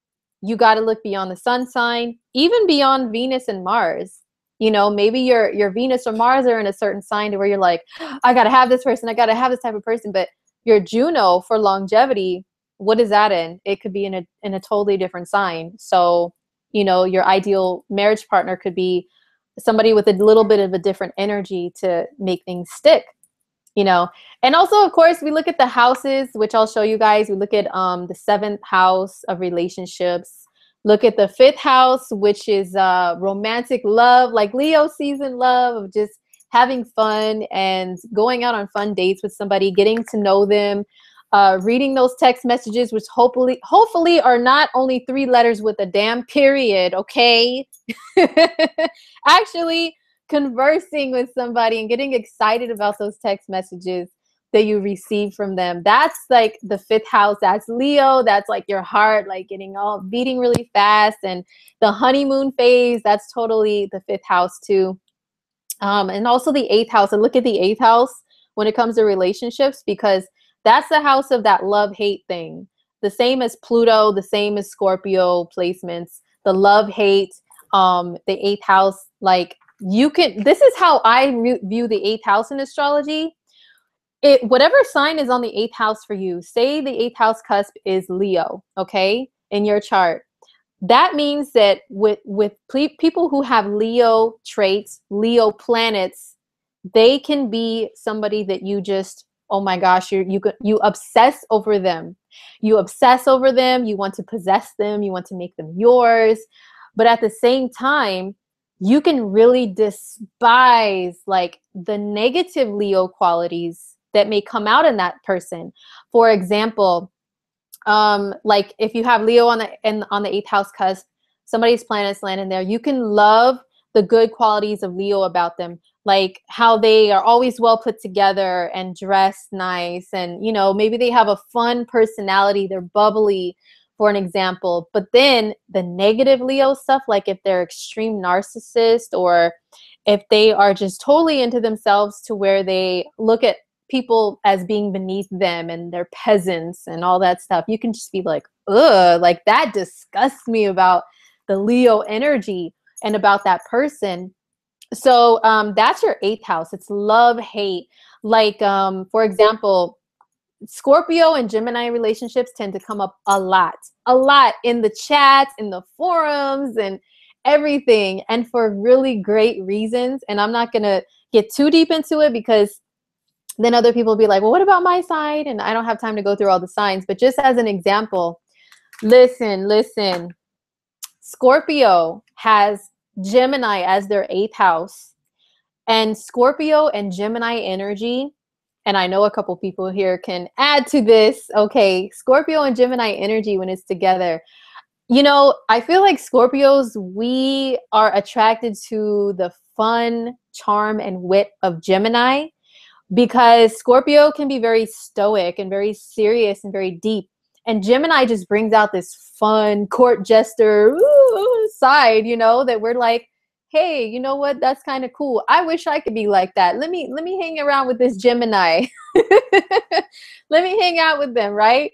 you got to look beyond the sun sign, even beyond Venus and Mars. Maybe your Venus or Mars are in a certain sign to where you're like, I got to have this person. I got to have this type of person. But your Juno for longevity, what is that in? It could be in a totally different sign. So, your ideal marriage partner could be somebody with a little bit of a different energy to make things stick, And also, of course, we look at the houses, which I'll show you guys. We look at the 7th house of relationships. Look at the 5th house, which is romantic love, like Leo season love, of just having fun and going out on fun dates with somebody, getting to know them. Reading those text messages, which hopefully are not only 3 letters with a damn period, okay? Actually conversing with somebody and getting excited about those text messages. that you receive from them. That's like the 5th house. That's Leo. That's like your heart, like getting all beating really fast. And the honeymoon phase, that's totally the 5th house too. And also the 8th house. And look at the 8th house when it comes to relationships, because that's the house of that love-hate thing. The same as Pluto, the same as Scorpio placements, the love-hate, the 8th house. Like you can, this is how I view the 8th house in astrology. Whatever sign is on the 8th house for you, say the 8th house cusp is Leo, okay, in your chart. That means that with people who have Leo traits, Leo planets, they can be somebody that you just, oh my gosh, you obsess over them. You obsess over them. You want to possess them. You want to make them yours. But at the same time, you can really despise like the negative Leo qualities that may come out in that person. For example, like if you have Leo on the 8th house cusp, somebody's planets land in there, you can love the good qualities of Leo about them, like how they are always well put together and dressed nice, and you know, maybe they have a fun personality, they're bubbly, for an example. But then the negative Leo stuff, like if they're extreme narcissist, or if they are just totally into themselves to where they look at people as being beneath them and they're peasants and all that stuff, you can just be like, ugh, like that disgusts me about the Leo energy and about that person. So that's your 8th house. It's love, hate. Like, for example, Scorpio and Gemini relationships tend to come up a lot in the chats, in the forums, and everything, and for really great reasons. And I'm not going to get too deep into it, because then other people will be like, well, what about my side? And I don't have time to go through all the signs. But just as an example, listen. Scorpio has Gemini as their 8th house. And Scorpio and Gemini energy, and I know a couple people here can add to this. Okay, Scorpio and Gemini energy, when it's together, you know, I feel like Scorpios, we are attracted to the fun, charm, and wit of Gemini, because Scorpio can be very stoic and very serious and very deep. And Gemini just brings out this fun court jester side, you know, that we're like, hey, you know what? That's kind of cool. I wish I could be like that. Let me hang around with this Gemini. Let me hang out with them, right?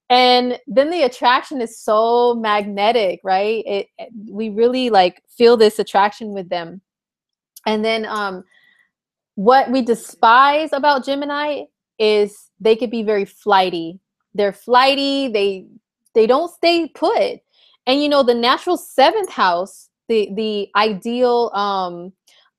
And then the attraction is so magnetic, right? We really like feel this attraction with them. And then what we despise about Gemini is they could be very flighty. They're flighty. They don't stay put. And you know, the natural 7th house, the ideal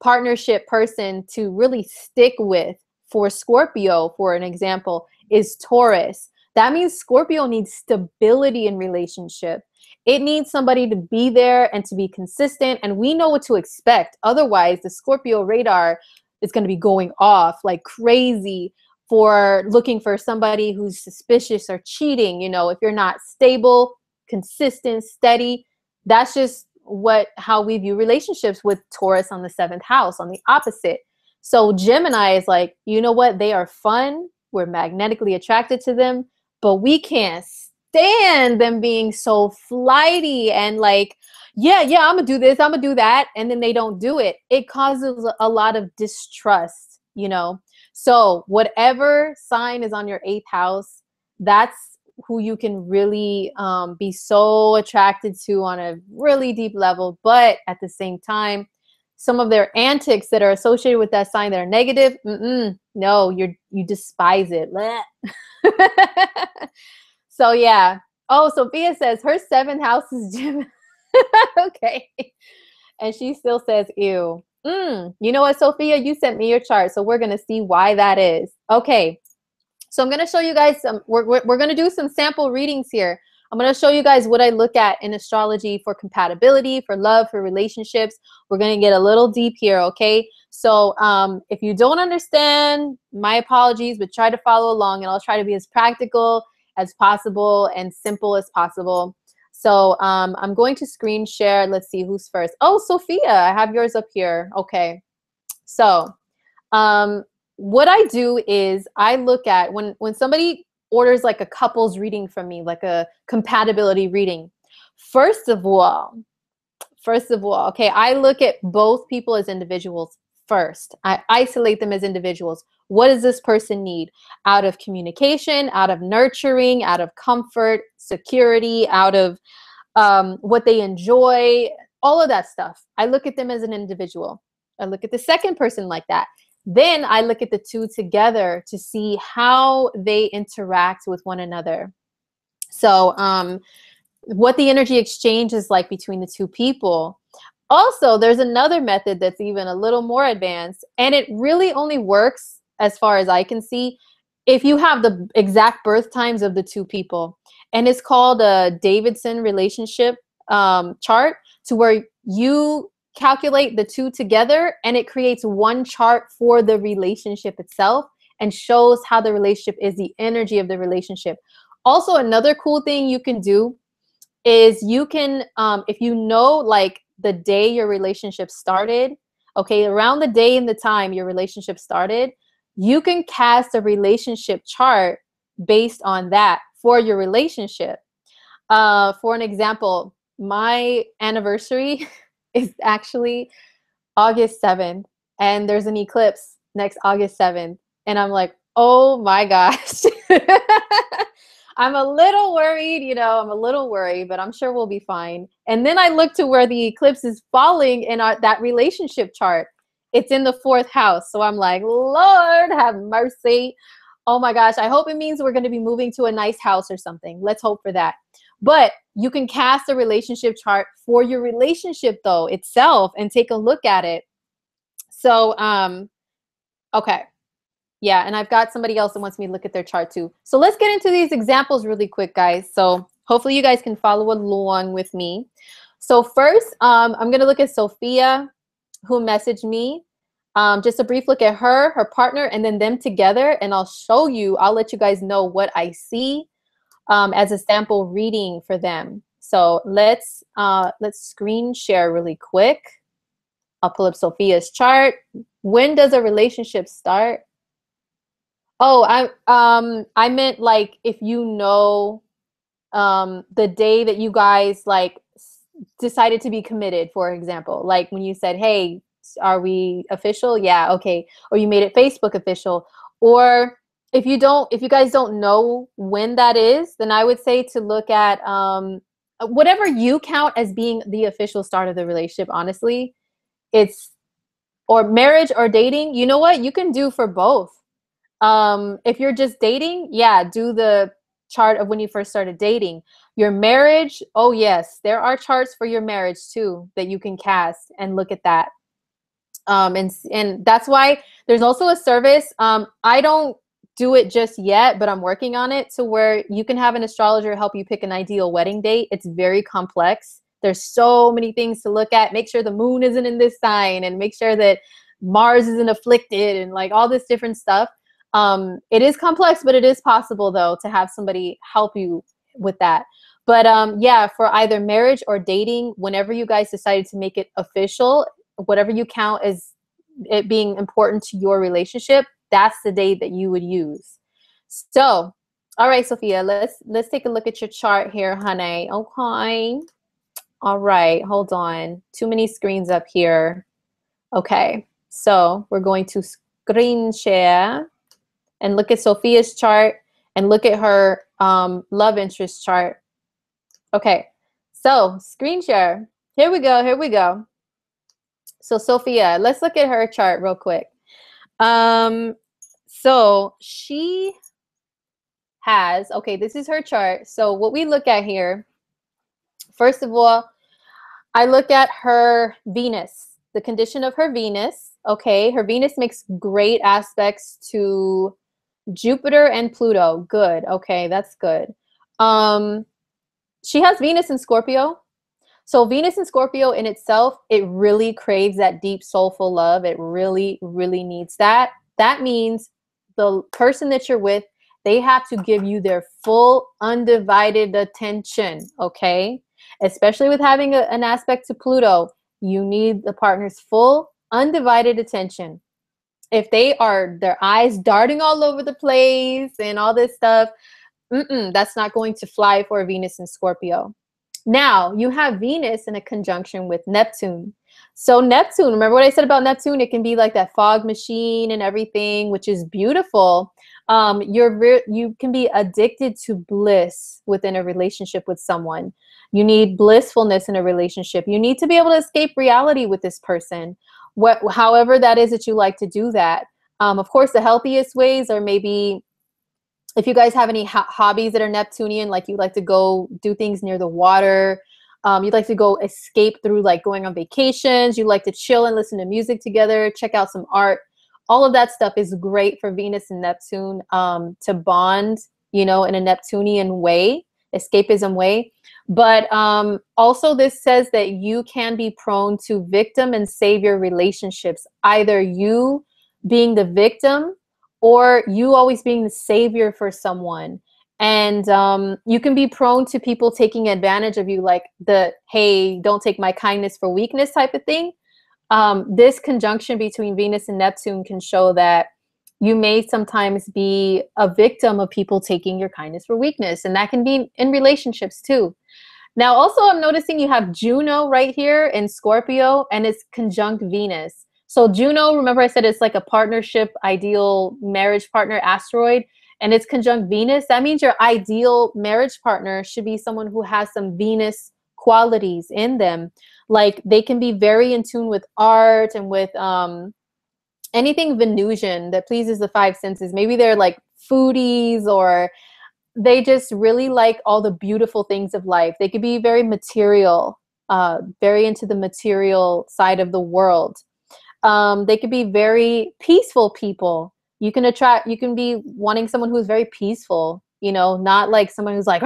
partnership person to really stick with for Scorpio, for an example, is Taurus. That means Scorpio needs stability in relationship. It needs somebody to be there and to be consistent, and we know what to expect. Otherwise, the Scorpio radar is going to be going off like crazy for looking for somebody who's suspicious or cheating. You know, if you're not stable, consistent, steady, that's just how we view relationships with Taurus on the 7th house, on the opposite. So Gemini is like, you know what? They are fun. We're magnetically attracted to them, but we can't stand them being so flighty and like, yeah, I'm gonna do this, I'm gonna do that, and then they don't do it. It causes a lot of distrust, you know. So whatever sign is on your 8th house, that's who you can really be so attracted to on a really deep level. But at the same time, some of their antics that are associated with that sign that are negative, no, you despise it. So yeah. Oh, Sophia says her 7th house is Gemini. Okay. And she still says, ew. You know what, Sophia? You sent me your chart, so we're going to see why that is. Okay. So I'm going to show you guys some, we're going to do some sample readings here. I'm going to show you guys what I look at in astrology for compatibility, for love, for relationships. We're going to get a little deep here, okay? So if you don't understand, my apologies, but try to follow along, and I'll try to be as practical as possible and simple as possible. So I'm going to screen share. Let's see who's first. Oh, Sophia, I have yours up here. Okay. So what I do is I look at when somebody orders like a couples reading from me, like a compatibility reading. First of all, okay, I look at both people as individuals first. I isolate them as individuals. What does this person need out of communication, out of nurturing, out of comfort, security, out of what they enjoy, all of that stuff. I look at them as an individual. I look at the second person like that. Then I look at the two together to see how they interact with one another. So what the energy exchange is like between the two people. Also, there's another method that's even a little more advanced, and it really only works, as far as I can see, if you have the exact birth times of the two people. And it's called a Davidson relationship chart, to where you calculate the two together and it creates one chart for the relationship itself and shows how the relationship is, the energy of the relationship. Also, another cool thing you can do is you can, if you know like the day your relationship started, okay, around the day and the time your relationship started, you can cast a relationship chart based on that for your relationship. For an example, my anniversary is actually August 7th, and there's an eclipse next August 7th. And I'm like, oh my gosh. I'm a little worried, I'm a little worried, but I'm sure we'll be fine. And then I look to where the eclipse is falling in that relationship chart. It's in the 4th house. So I'm like, Lord, have mercy. Oh my gosh. I hope it means we're going to be moving to a nice house or something. Let's hope for that. But you can cast a relationship chart for your relationship though itself and take a look at it. So, okay. Yeah, and I've got somebody else that wants me to look at their chart too. So let's get into these examples really quick, guys. So hopefully you guys can follow along with me. So first, I'm going to look at Sophia, who messaged me. Just a brief look at her partner, and then them together. And I'll let you guys know what I see as a sample reading for them. So let's screen share really quick. I'll pull up Sophia's chart. When does a relationship start? Oh, I meant like if you know the day that you guys like decided to be committed, for example, like when you said, hey, are we official? Yeah, okay. Or you made it Facebook official. Or if you guys don't know when that is, then I would say to look at whatever you count as being the official start of the relationship, honestly. Or marriage or dating, you know what? You can do for both. If you're just dating, yeah, do the chart of when you first started dating. Your marriage, oh yes, there are charts for your marriage too that you can cast and look at that. And that's why there's also a service. I don't do it just yet, but I'm working on it, to where you can have an astrologer help you pick an ideal wedding date. It's very complex. There's so many things to look at. Make sure the moon isn't in this sign, and make sure that Mars isn't afflicted, and like all this different stuff. It is complex, but it is possible though to have somebody help you with that. But yeah, for either marriage or dating, whenever you guys decided to make it official, whatever you count as it being important to your relationship, that's the date that you would use. So, all right, Sophia, let's take a look at your chart here, honey. Okay. All right, hold on. Too many screens up here. Okay, so we're going to screen share and look at Sophia's chart and look at her love interest chart. Okay, so screen share. Here we go. So Sophia, let's look at her chart real quick. So she has, okay, this is her chart. So what we look at here, first of all, I look at her Venus, the condition of her Venus. Okay, her Venus makes great aspects to Jupiter and Pluto. Good. Okay, that's good. She has Venus in Scorpio. So Venus in Scorpio in itself, it really craves that deep, soulful love. It really, really needs that. That means the person that you're with, they have to give you their full, undivided attention, okay? Especially with having an aspect to Pluto, you need the partner's full, undivided attention. If they are their eyes darting all over the place and all this stuff, that's not going to fly for Venus in Scorpio. Now, you have Venus in a conjunction with Neptune. So Neptune, remember what I said about Neptune? It can be like that fog machine and everything, which is beautiful. You can be addicted to bliss within a relationship with someone. You need blissfulness in a relationship. You need to be able to escape reality with this person. However that is that you like to do that. Of course, the healthiest ways are maybe if you guys have any hobbies that are Neptunian, like you like to go do things near the water, you'd like to go escape through like going on vacations, you like to chill and listen to music together, check out some art. All of that stuff is great for Venus and Neptune to bond, you know, in a Neptunian way, escapism way. But also this says that you can be prone to victim and savior relationships, either you being the victim or you always being the savior for someone. And you can be prone to people taking advantage of you, like the, hey, don't take my kindness for weakness type of thing. This conjunction between Venus and Neptune can show that you may sometimes be a victim of people taking your kindness for weakness. And that can be in relationships too. Now, also, I'm noticing you have Juno right here in Scorpio, and it's conjunct Venus. So Juno, remember I said it's like a partnership, ideal marriage partner asteroid, and it's conjunct Venus. That means your ideal marriage partner should be someone who has some Venus qualities in them. Like they can be very in tune with art and with anything Venusian that pleases the five senses. Maybe they're like foodies, or they just really like all the beautiful things of life. They could be very material, very into the material side of the world. They could be very peaceful people. You can be wanting someone who's very peaceful, you know, not like someone who's like,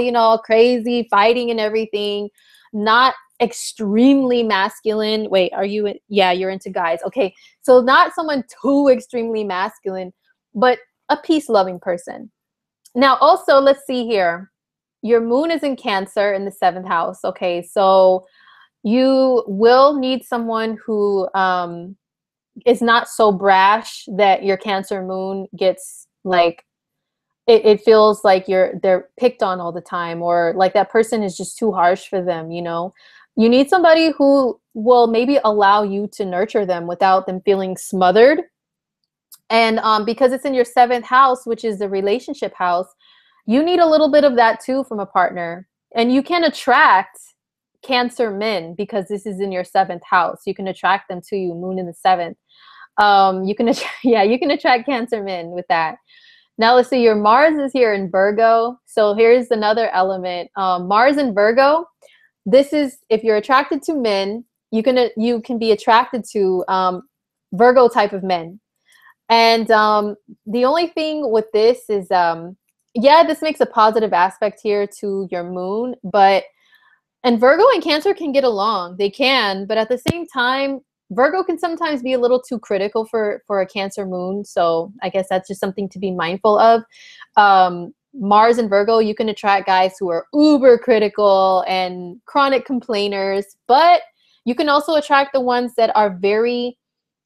you know, crazy, fighting and everything, not extremely masculine. Wait, are you, yeah, you're into guys. Okay. So not someone too extremely masculine, but a peace-loving person. Now, also, let's see here. Your moon is in Cancer in the 7th house. Okay. So you will need someone who is not so brash that your Cancer moon gets like, it feels like they're picked on all the time, or like that person is just too harsh for them, you know? You need somebody who will maybe allow you to nurture them without them feeling smothered. And because it's in your 7th house, which is the relationship house, you need a little bit of that too from a partner. And you can attract Cancer men because this is in your 7th house. You can attract them to you, moon in the 7th. You can attract Cancer men with that. Now let's see, your Mars is here in Virgo. So here's another element. Mars in Virgo. This is, if you're attracted to men, you can be attracted to Virgo type of men. And the only thing with this is, yeah, this makes a positive aspect here to your moon, and Virgo and Cancer can get along. They can, but at the same time, Virgo can sometimes be a little too critical for a Cancer moon. So I guess that's just something to be mindful of. Mars and Virgo, you can attract guys who are uber critical and chronic complainers, but you can also attract the ones that are very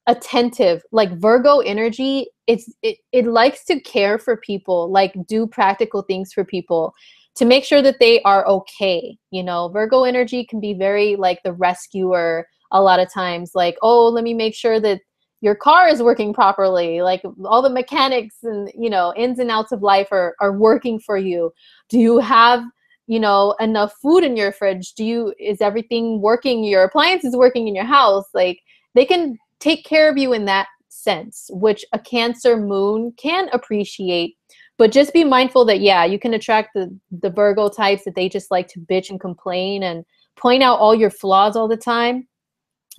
attentive. Like Virgo energy, it likes to care for people, like do practical things for people to make sure that they are okay. You know, Virgo energy can be very like the rescuer a lot of times, like, oh, let me make sure that your car is working properly, like all the mechanics and, you know, ins and outs of life are working for you. Do you have, you know, enough food in your fridge? Is everything working? Your appliances working in your house? Like they can take care of you in that sense, which a Cancer moon can appreciate. But just be mindful that, yeah, you can attract the Virgo types that they just like to bitch and complain and point out all your flaws all the time.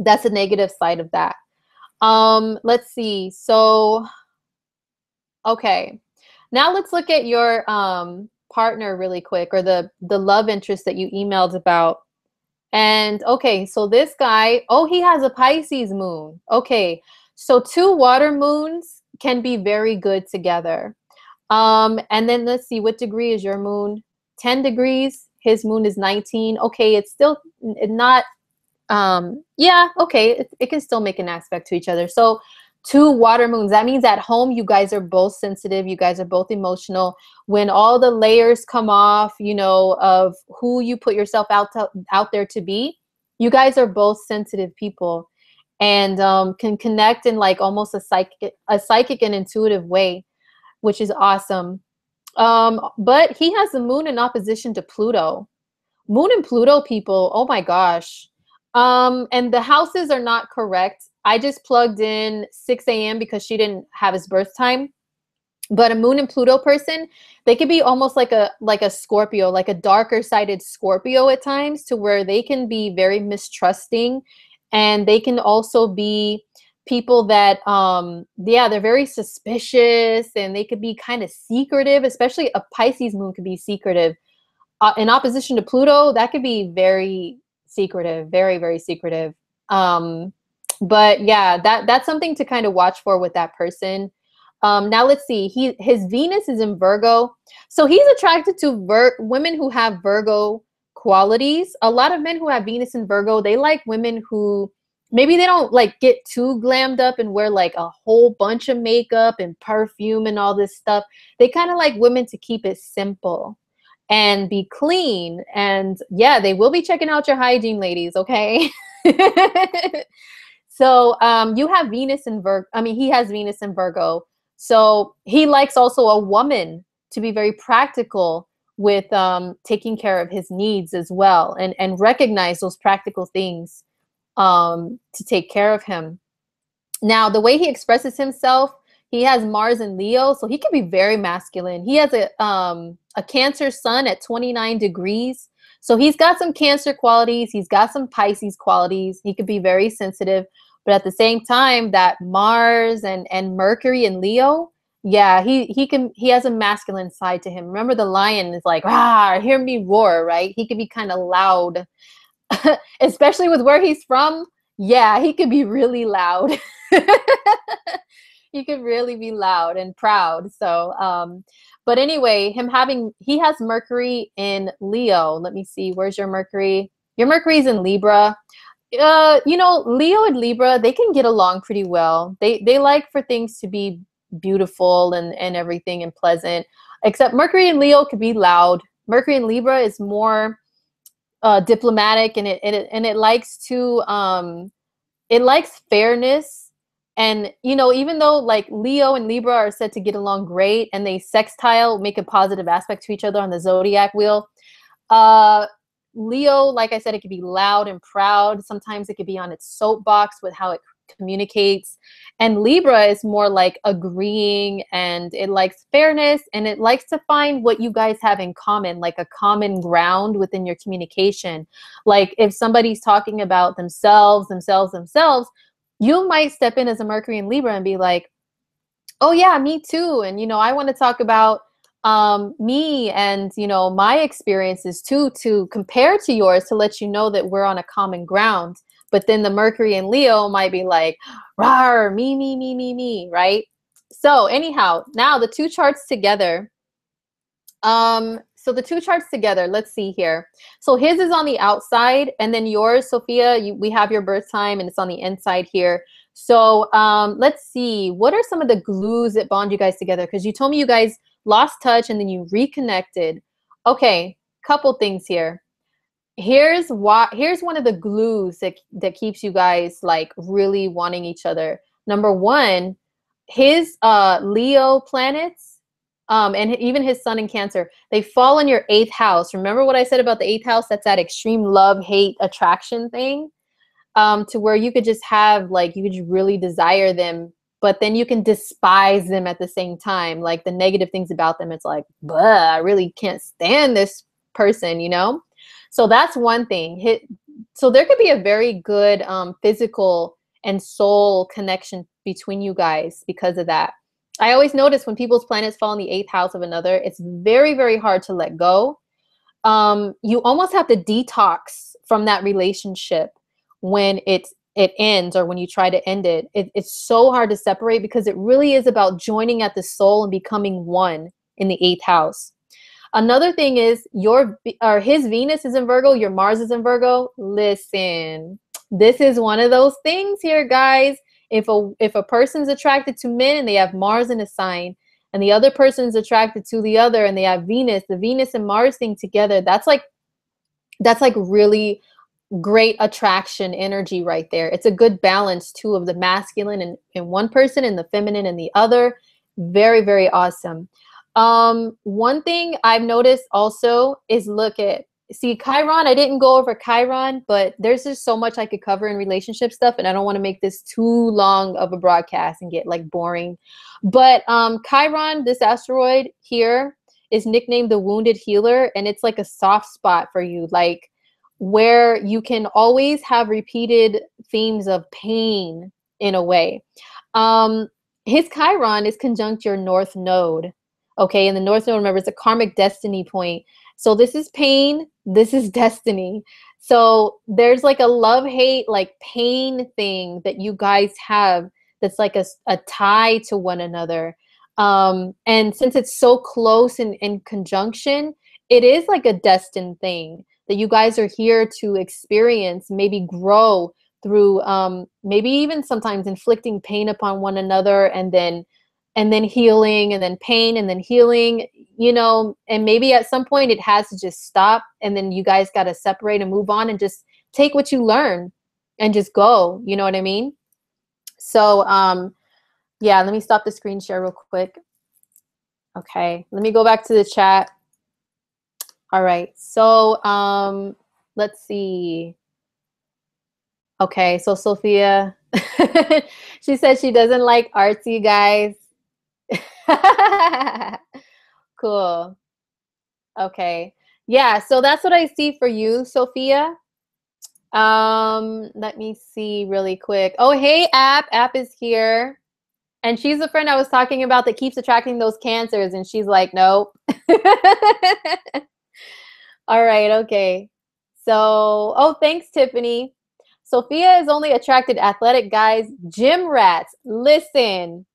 That's a negative side of that. Let's see. So, okay. Now let's look at your partner really quick, or the love interest that you emailed about. And okay, so this guy, oh, he has a Pisces moon. Okay, so 2 water moons can be very good together. And then let's see, what degree is your moon? 10 degrees. His moon is 19. Okay, it's still not, yeah, okay, it can still make an aspect to each other. So 2 water moons. That means at home, you guys are both sensitive. You guys are both emotional. When all the layers come off, you know, of who you put yourself out there to be, you guys are both sensitive people, and can connect in like almost a psychic and intuitive way, which is awesome. But he has the moon in opposition to Pluto. Moon and Pluto people, oh my gosh. And the houses are not correct. I just plugged in 6 a.m. because she didn't have his birth time. But a Moon and Pluto person, they could be almost like a Scorpio, like a darker sided Scorpio at times, to where they can be very mistrusting, and they can also be people that yeah, they're very suspicious, and they could be kind of secretive. Especially a Pisces moon could be secretive. In opposition to Pluto, that could be very secretive, very, very secretive. But yeah, that's something to kind of watch for with that person. Now let's see. His Venus is in Virgo, so he's attracted to women who have Virgo qualities. A lot of men who have Venus in Virgo, they like women who maybe they don't like get too glammed up and wear like a whole bunch of makeup and perfume and all this stuff. They kind of like women to keep it simple and be clean. And yeah, they will be checking out your hygiene, ladies. Okay. So you have Venus in Virgo. I mean, he has Venus in Virgo. So he likes also a woman to be very practical with taking care of his needs as well, and recognize those practical things to take care of him. Now, the way he expresses himself, he has Mars in Leo, so he can be very masculine. He has a Cancer sun at 29 degrees. So he's got some Cancer qualities. He's got some Pisces qualities. He could be very sensitive. But at the same time, that Mars and Mercury in Leo, yeah, he has a masculine side to him. Remember, the lion is like, ah, hear me roar, right? He could be kind of loud, especially with where he's from. Yeah, he could be really loud. He could really be loud and proud. So, but anyway, he has Mercury in Leo. Let me see, where's your Mercury? Your Mercury's in Libra. You know, Leo and Libra, they can get along pretty well. They like for things to be beautiful and everything and pleasant. Except Mercury and Leo could be loud. Mercury and Libra is more diplomatic, and it likes to it likes fairness. And you know, even though like Leo and Libra are said to get along great, and they sextile, make a positive aspect to each other on the zodiac wheel, Leo, like I said, it could be loud and proud. Sometimes it could be on its soapbox with how it communicates. And Libra is more like agreeing, and it likes fairness, and it likes to find what you guys have in common, like a common ground within your communication. Like if somebody's talking about themselves, you might step in as a Mercury and Libra and be like, oh yeah, me too. And, you know, I want to talk about me and, you know, my experiences too, to compare to yours, to let you know that we're on a common ground. But then the Mercury and Leo might be like, rawr, me, right? So anyhow, now the two charts together. So the two charts together, let's see here. So his is on the outside, and then yours, Sophia, we have your birth time, and it's on the inside here. So let's see, what are some of the glues that bond you guys together? Because you told me you guys lost touch and then you reconnected. Okay, couple things here. Here's one of the glues that keeps you guys like really wanting each other. Number one, his Leo planets, and even his sun in Cancer, they fall in your 8th house. Remember what I said about the 8th house? That's that extreme love, hate, attraction thing, to where you could just have like, you could just really desire them, but then you can despise them at the same time. Like the negative things about them, it's like, I really can't stand this person, you know? So that's one thing. So there could be a very good physical and soul connection between you guys because of that. I always notice when people's planets fall in the 8th house of another, it's very, very hard to let go. You almost have to detox from that relationship when it ends, or when you try to end it. It's so hard to separate, because it really is about joining at the soul and becoming one in the 8th house. Another thing is his Venus is in Virgo, your Mars is in Virgo. Listen, this is one of those things here, guys. If a person's attracted to men and they have Mars in a sign, and the other person's attracted to the other and they have Venus, the Venus and Mars thing together, that's like really great attraction energy right there. It's a good balance too of the masculine in one person and the feminine in the other. Very, very awesome. One thing I've noticed also is see Chiron. I didn't go over Chiron, but there's just so much I could cover in relationship stuff, and I don't want to make this too long of a broadcast and get like boring. But Chiron, this asteroid here, is nicknamed the Wounded Healer, and it's like a soft spot for you, like where you can always have repeated themes of pain in a way. His Chiron is conjunct your North Node. Okay, and the North Node, remember, it's a karmic destiny point. So this is pain, this is destiny. So there's like a love-hate, like pain thing that you guys have that's like a tie to one another. And since it's so close in conjunction, it is like a destined thing that you guys are here to experience, maybe grow through, maybe even sometimes inflicting pain upon one another, and then healing, and then pain, and then healing, you know, and maybe at some point it has to just stop, and then you guys got to separate and move on and just take what you learn and just go, you know what I mean? So, yeah, let me stop the screen share real quick. Okay, let me go back to the chat. All right, so let's see. Okay, so Sophia, she said she doesn't like artsy guys. Cool. Okay. Yeah, so that's what I see for you, Sophia. Let me see really quick. Oh, hey, App is here. And she's the friend I was talking about that keeps attracting those cancers, and she's like, nope. All right, okay. So, oh, thanks, Tiffany. Sophia is only attracted athletic guys, gym rats. Listen,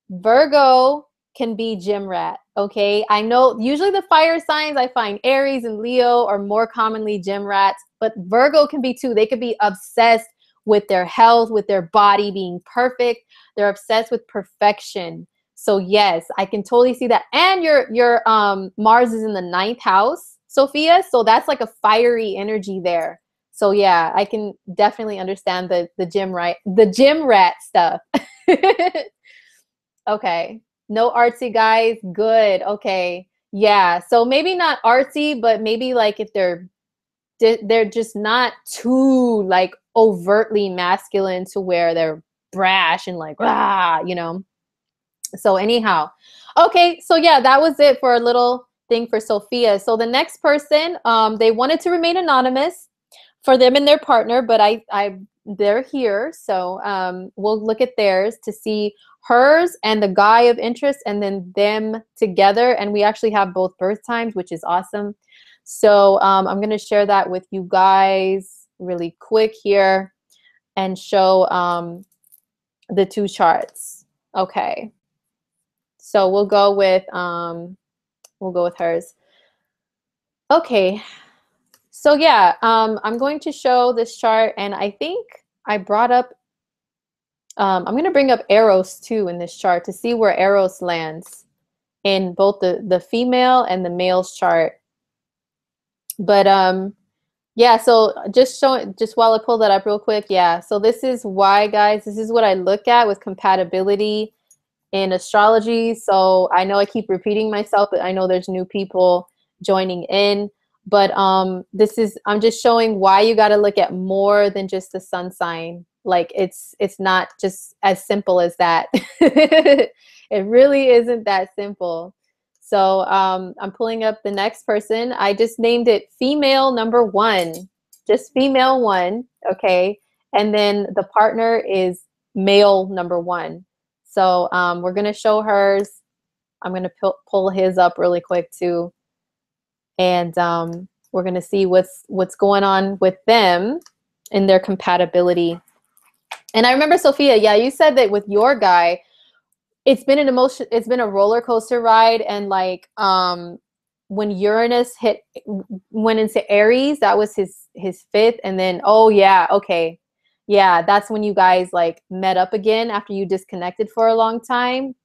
Virgo can be gym rat, okay? I know usually the fire signs, I find Aries and Leo are more commonly gym rats, but Virgo can be too. They could be obsessed with their health, with their body being perfect. They're obsessed with perfection. So yes, I can totally see that. And your Mars is in the 9th house, Sophia. So that's like a fiery energy there. So yeah, I can definitely understand the gym rat stuff. Okay. No artsy guys. Good. Okay. Yeah. So maybe not artsy, but maybe like if they're just not too like overtly masculine to where they're brash and like, ah, you know. So anyhow, okay. So yeah, that was it for a little thing for Sophia. So the next person, they wanted to remain anonymous for them and their partner, but they're here. So we'll look at theirs to see hers and the guy of interest, and then them together. And we actually have both birth times, which is awesome. So I'm going to share that with you guys really quick here and show the two charts. Okay. So we'll go with hers. Okay. So yeah, I'm going to show this chart, and I think I brought up, I'm going to bring up Eros too in this chart to see where Eros lands in both the female and the male's chart. But yeah, so just while I pull that up real quick, yeah. So this is why, guys, this is what I look at with compatibility in astrology. So I know I keep repeating myself, but I know there's new people joining in. But I'm just showing why you got to look at more than just the sun sign. Like it's not just as simple as that. It really isn't that simple. So I'm pulling up the next person. I just named it female number 1, just female 1. Okay. And then the partner is male number 1. So we're going to show hers. I'm going to pull his up really quick too. And we're going to see what's going on with them and their compatibility. And I remember, Sophia, yeah, you said that with your guy, it's been a roller coaster ride. And like when Uranus went into Aries, that was his 5th. And then, oh yeah, okay. Yeah, that's when you guys like met up again after you disconnected for a long time.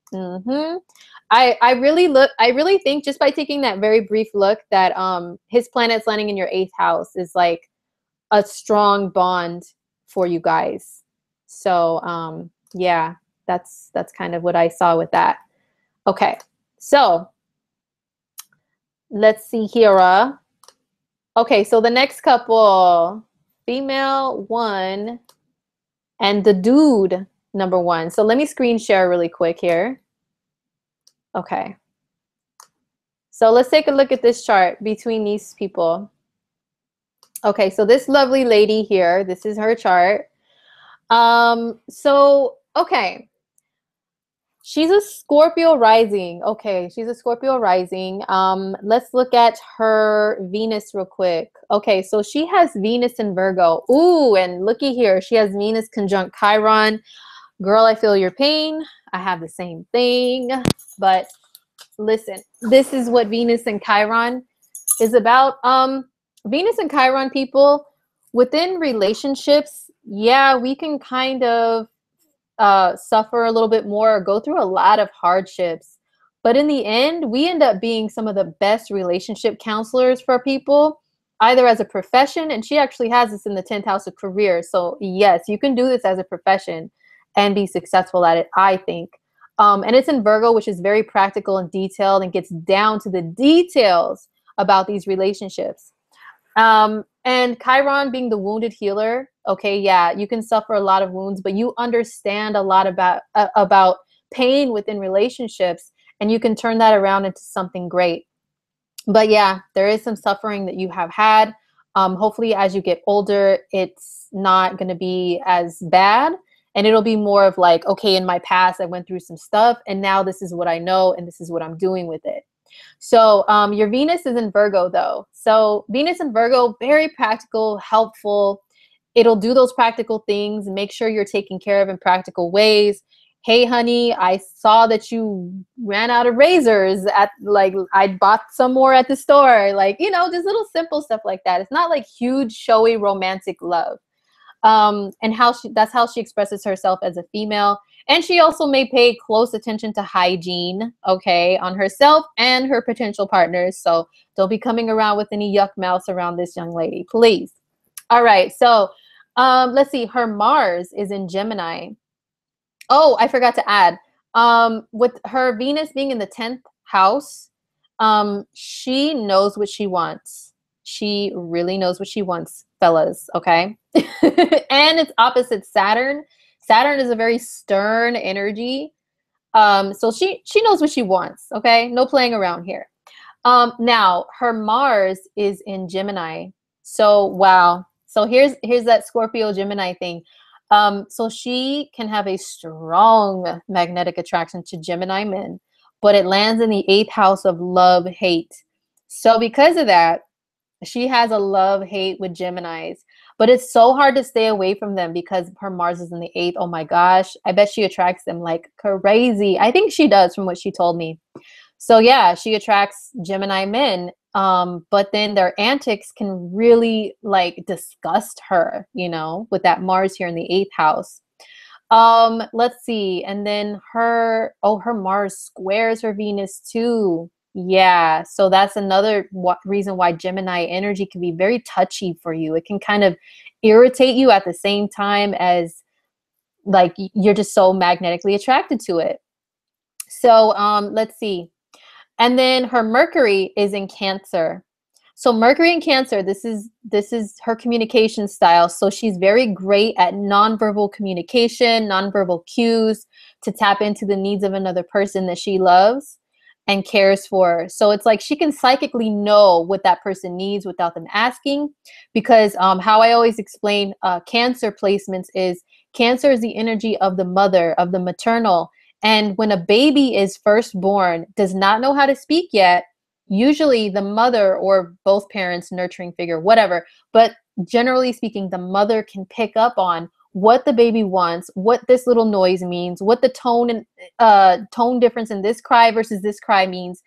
I really think just by taking that very brief look that his planet's landing in your 8th house is like a strong bond for you guys. So yeah, that's kind of what I saw with that. Okay. So, let's see here. Okay, so the next couple, female 1 and the dude number 1. So let me screen share really quick here. Okay. So let's take a look at this chart between these people. Okay, so this lovely lady here, this is her chart. Okay. She's a Scorpio rising. Okay, she's a Scorpio rising. Let's look at her Venus real quick. Okay, so she has Venus in Virgo. Ooh, and looky here, she has Venus conjunct Chiron. Girl, I feel your pain. I have the same thing. But listen, this is what Venus and Chiron is about. Venus and Chiron people, within relationships, yeah, we can kind of suffer a little bit more or go through a lot of hardships. But in the end, we end up being some of the best relationship counselors for people, either as a profession, and she actually has this in the 10th house of career. So yes, you can do this as a profession and be successful at it, I think. And it's in Virgo, which is very practical and detailed and gets down to the details about these relationships. And Chiron being the wounded healer, okay, yeah, you can suffer a lot of wounds, but you understand a lot about pain within relationships, and you can turn that around into something great. But yeah, there is some suffering that you have had. Hopefully, as you get older, it's not going to be as bad, and it'll be more of like, okay, in my past, I went through some stuff, and now this is what I know, and this is what I'm doing with it. So your Venus is in Virgo, though. So Venus in Virgo, very practical, helpful. It'll do those practical things. Make sure you're taken care of in practical ways. Hey, honey, I saw that you ran out of razors I bought some more at the store. Like, you know, just little simple stuff like that. It's not like huge, showy, romantic love. And that's how she expresses herself as a female. And she also may pay close attention to hygiene, okay, on herself and her potential partners. So don't be coming around with any yuck mouths around this young lady, please. All right, so let's see. Her Mars is in Gemini. Oh, I forgot to add. With her Venus being in the 10th house, she knows what she wants. She really knows what she wants, fellas, okay? And it's opposite Saturn. Saturn is a very stern energy. So she knows what she wants, okay? No playing around here. Now her Mars is in Gemini. So wow. So here's that Scorpio Gemini thing. So she can have a strong magnetic attraction to Gemini men, but it lands in the 8th house of love hate. So because of that, she has a love hate with Geminis, but it's so hard to stay away from them because her Mars is in the 8th. Oh my gosh. I bet she attracts them like crazy. I think she does from what she told me. So yeah, she attracts Gemini men. But then their antics can really like disgust her, you know, with that Mars here in the 8th house. Let's see. And then her Mars squares her Venus too. Yeah, so that's another reason why Gemini energy can be very touchy for you. It can kind of irritate you at the same time as like you're just so magnetically attracted to it. So let's see. And then her Mercury is in Cancer. So Mercury in Cancer, this is her communication style. So she's very great at nonverbal communication, nonverbal cues to tap into the needs of another person that she loves and cares for. So it's like she can psychically know what that person needs without them asking, because how I always explain Cancer placements is Cancer is the energy of the mother, of the maternal. And when a baby is first born, does not know how to speak yet, usually the mother or both parents, nurturing figure, whatever, but generally speaking, the mother can pick up on what the baby wants, what this little noise means, what the tone difference in this cry versus this cry means,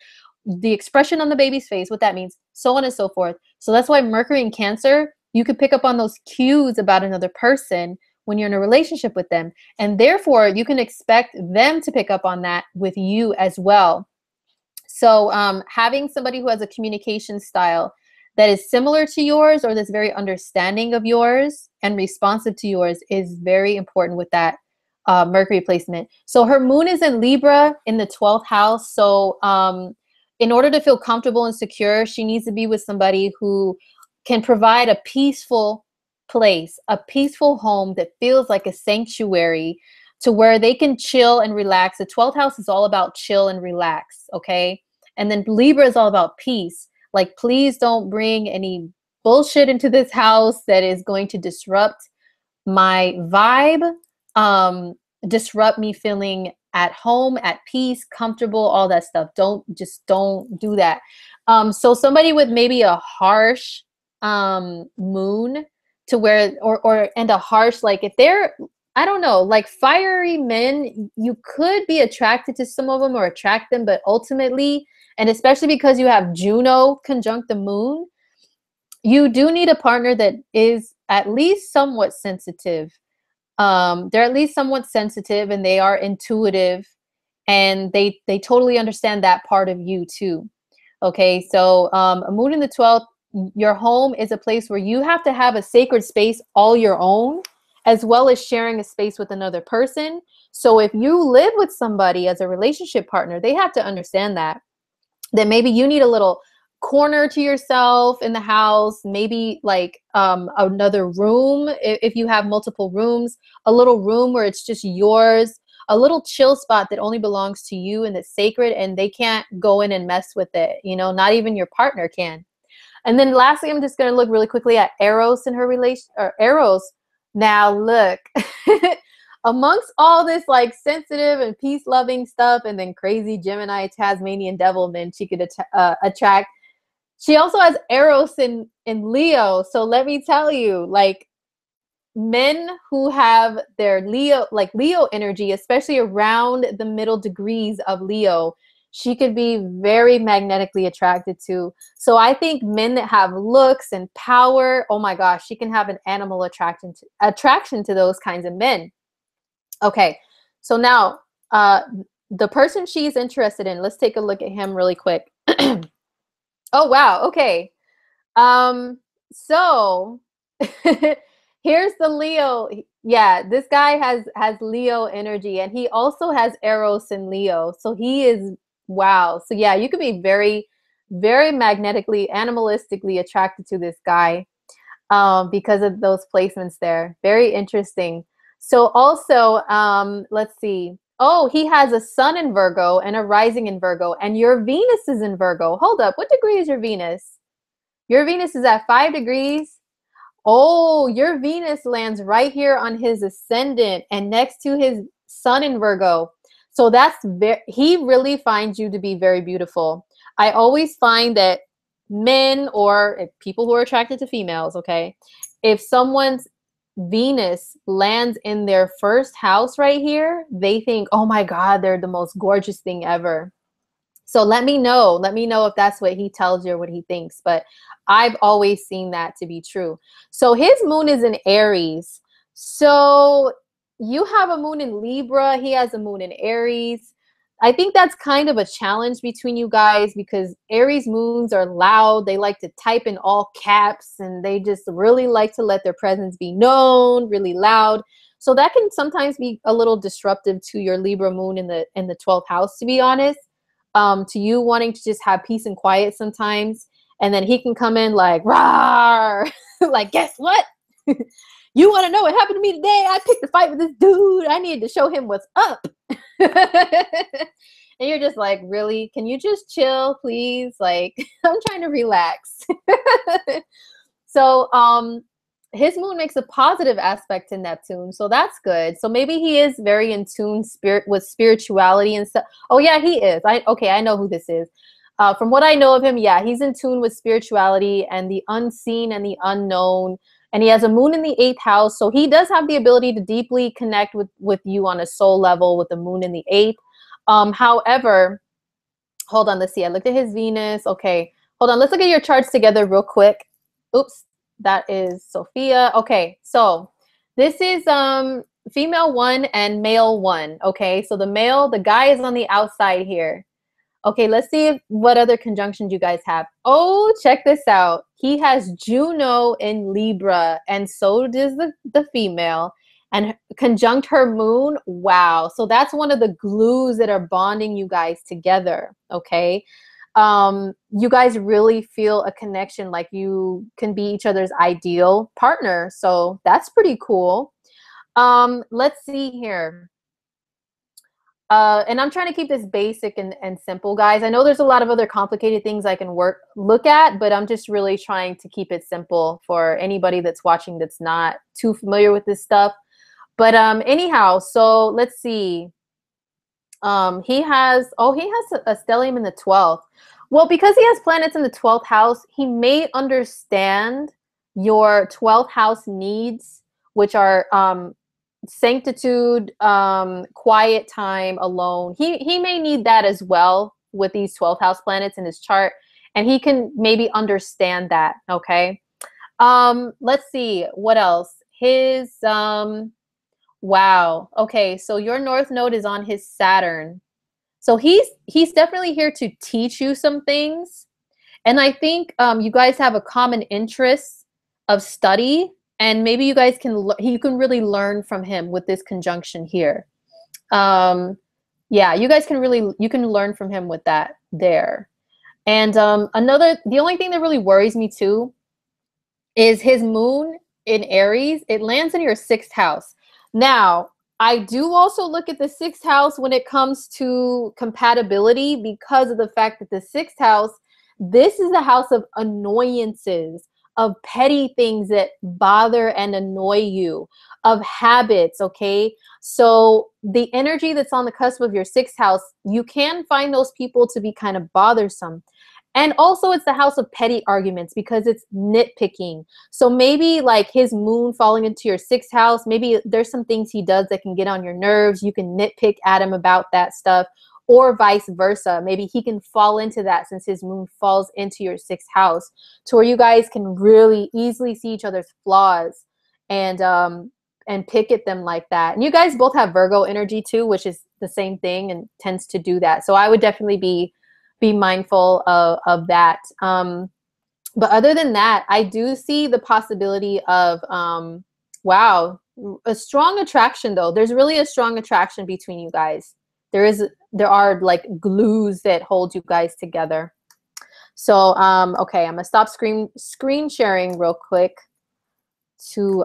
the expression on the baby's face, what that means, so on and so forth. So that's why Mercury in Cancer, you could pick up on those cues about another person when you're in a relationship with them. And therefore, you can expect them to pick up on that with you as well. So having somebody who has a communication style that is similar to yours, or that's very understanding of yours and responsive to yours, is very important with that Mercury placement. So her moon is in Libra in the 12th house. So in order to feel comfortable and secure, she needs to be with somebody who can provide a peaceful place, a peaceful home that feels like a sanctuary, to where they can chill and relax. The 12th house is all about chill and relax, okay? And then Libra is all about peace. Like, please don't bring any bullshit into this house that is going to disrupt my vibe, disrupt me feeling at home, at peace, comfortable, all that stuff. Don't do that. So somebody with maybe a harsh moon, to where, and a harsh, like, if they're, I don't know, like fiery men, you could be attracted to some of them or attract them, but ultimately, and especially because you have Juno conjunct the moon, you do need a partner that is at least somewhat sensitive. They're at least somewhat sensitive, and they are intuitive, and they totally understand that part of you too. Okay, so a moon in the 12th, your home is a place where you have to have a sacred space all your own, as well as sharing a space with another person. So if you live with somebody as a relationship partner, they have to understand that maybe you need a little corner to yourself in the house, maybe like another room if you have multiple rooms, a little room where it's just yours, a little chill spot that only belongs to you and that's sacred, and they can't go in and mess with it, you know, not even your partner can. And then lastly, I'm just going to look really quickly at Eros and her relation, or Eros. Now look, amongst all this like sensitive and peace loving stuff, and then crazy Gemini, Tasmanian devil men she could attract, she also has Eros in Leo. So let me tell you, like, men who have their Leo, like Leo energy, especially around the middle degrees of Leo, she could be very magnetically attracted to. So I think men that have looks and power, oh my gosh, she can have an animal attraction to those kinds of men. Okay, so now the person she's interested in, let's take a look at him really quick. Oh wow, okay. So here's the Leo. Yeah, this guy has Leo energy, and he also has Eros in Leo. So he is, wow. So yeah, you could be very, very magnetically, animalistically attracted to this guy because of those placements there. Very interesting. So also, let's see. Oh, he has a sun in Virgo and a rising in Virgo, and your Venus is in Virgo. Hold up. What degree is your Venus? Your Venus is at 5 degrees. Oh, your Venus lands right here on his ascendant and next to his sun in Virgo. So that's he really finds you to be very beautiful. I always find that men, or people who are attracted to females, okay, if someone's Venus lands in their first house right here, they think, oh my God, they're the most gorgeous thing ever. So let me know if that's what he tells you or what he thinks. But I've always seen that to be true. So his moon is in Aries. So you have a moon in Libra. He has a moon in Aries. I think that's kind of a challenge between you guys, because Aries moons are loud. They like to type in all caps, and they just really like to let their presence be known, really loud. So that can sometimes be a little disruptive to your Libra moon in the 12th house, to be honest. To you wanting to just have peace and quiet sometimes. And then he can come in like, rawr, like, guess what? You want to know what happened to me today? I picked a fight with this dude. I needed to show him what's up. And you're just like, really? Can you just chill, please? Like, I'm trying to relax. So his moon makes a positive aspect to Neptune, so that's good. So maybe he is very in tune with spirituality and stuff. Oh yeah, he is. I know who this is. From what I know of him, yeah, he's in tune with spirituality and the unseen and the unknown. And he has a moon in the 8th house, so he does have the ability to deeply connect with you on a soul level with the moon in the 8th. However, hold on, let's see. I looked at his Venus. Okay, hold on. Let's look at your charts together real quick. Oops. That is Sophia. Okay, so This is female 1 and male 1. Okay, so the guy is on the outside here. Okay, let's see what other conjunctions you guys have. Oh, check this out. He has Juno in Libra, and so does the female. And conjunct her moon. Wow. So that's one of the glues that are bonding you guys together. Okay. You guys really feel a connection, like you can be each other's ideal partner. So that's pretty cool. Let's see here. And I'm trying to keep this basic and simple, guys. I know there's a lot of other complicated things I can look at, but I'm just really trying to keep it simple for anybody that's watching that's not too familiar with this stuff. But anyhow, so let's see. He has a stellium in the 12th. Well, because he has planets in the 12th house, he may understand your 12th house needs, which are sanctitude, quiet time alone. He may need that as well with these 12th house planets in his chart, and he can maybe understand that. Okay. Let's see what else. His wow. Okay, so your north node is on his Saturn. So he's definitely here to teach you some things. And I think you guys have a common interest of study, and maybe you guys you can really learn from him with this conjunction here. Yeah, you guys can learn from him with that there. And the only thing that really worries me too is his moon in Aries. It lands in your 6th house. Now, I do also look at the 6th house when it comes to compatibility, because of the fact that the 6th house, this is the house of annoyances, of petty things that bother and annoy you, of habits, okay? So the energy that's on the cusp of your 6th house, you can find those people to be kind of bothersome. And also it's the house of petty arguments, because it's nitpicking. So maybe like his moon falling into your 6th house, maybe there's some things he does that can get on your nerves. You can nitpick at him about that stuff, or vice versa. Maybe he can fall into that since his moon falls into your 6th house, to where you guys can really easily see each other's flaws and pick at them like that. And you guys both have Virgo energy too, which is the same thing and tends to do that. So I would definitely be mindful of that. But other than that, I do see the possibility of, wow, a strong attraction though. There's really a strong attraction between you guys. There are like glues that hold you guys together. So, okay, I'm gonna stop screen sharing real quick to,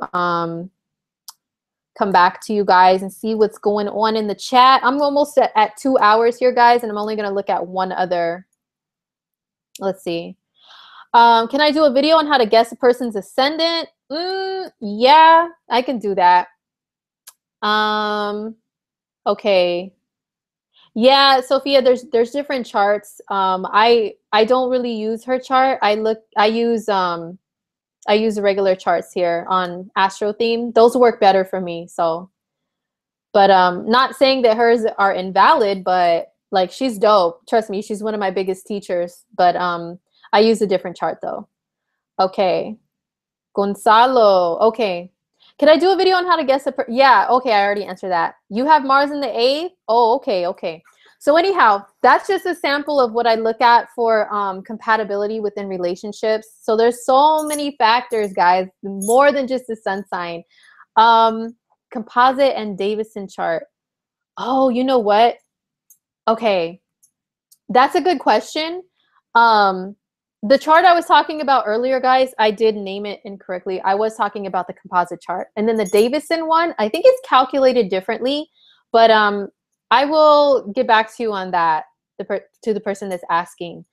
come back to you guys and see what's going on in the chat. I'm almost at 2 hours here, guys, and I'm only going to look at one other. Let's see. Can I do a video on how to guess a person's ascendant? Yeah, I can do that. Okay. Yeah, Sophia, there's different charts. I don't really use her chart. I use regular charts here on Astro Theme. Those work better for me. So, but not saying that hers are invalid, but like she's dope. Trust me, she's one of my biggest teachers. But I use a different chart though. Okay, Gonzalo. Okay, can I do a video on how to guess yeah. Okay, I already answered that. You have Mars in the 8th. Oh, okay, okay. So anyhow, that's just a sample of what I look at for compatibility within relationships. So there's so many factors, guys, more than just the sun sign. Composite and Davison chart. Oh, you know what? Okay, that's a good question. The chart I was talking about earlier, guys, I did name it incorrectly. I was talking about the composite chart. And then the Davison one, I think it's calculated differently, but I will get back to you on that, to the person that's asking,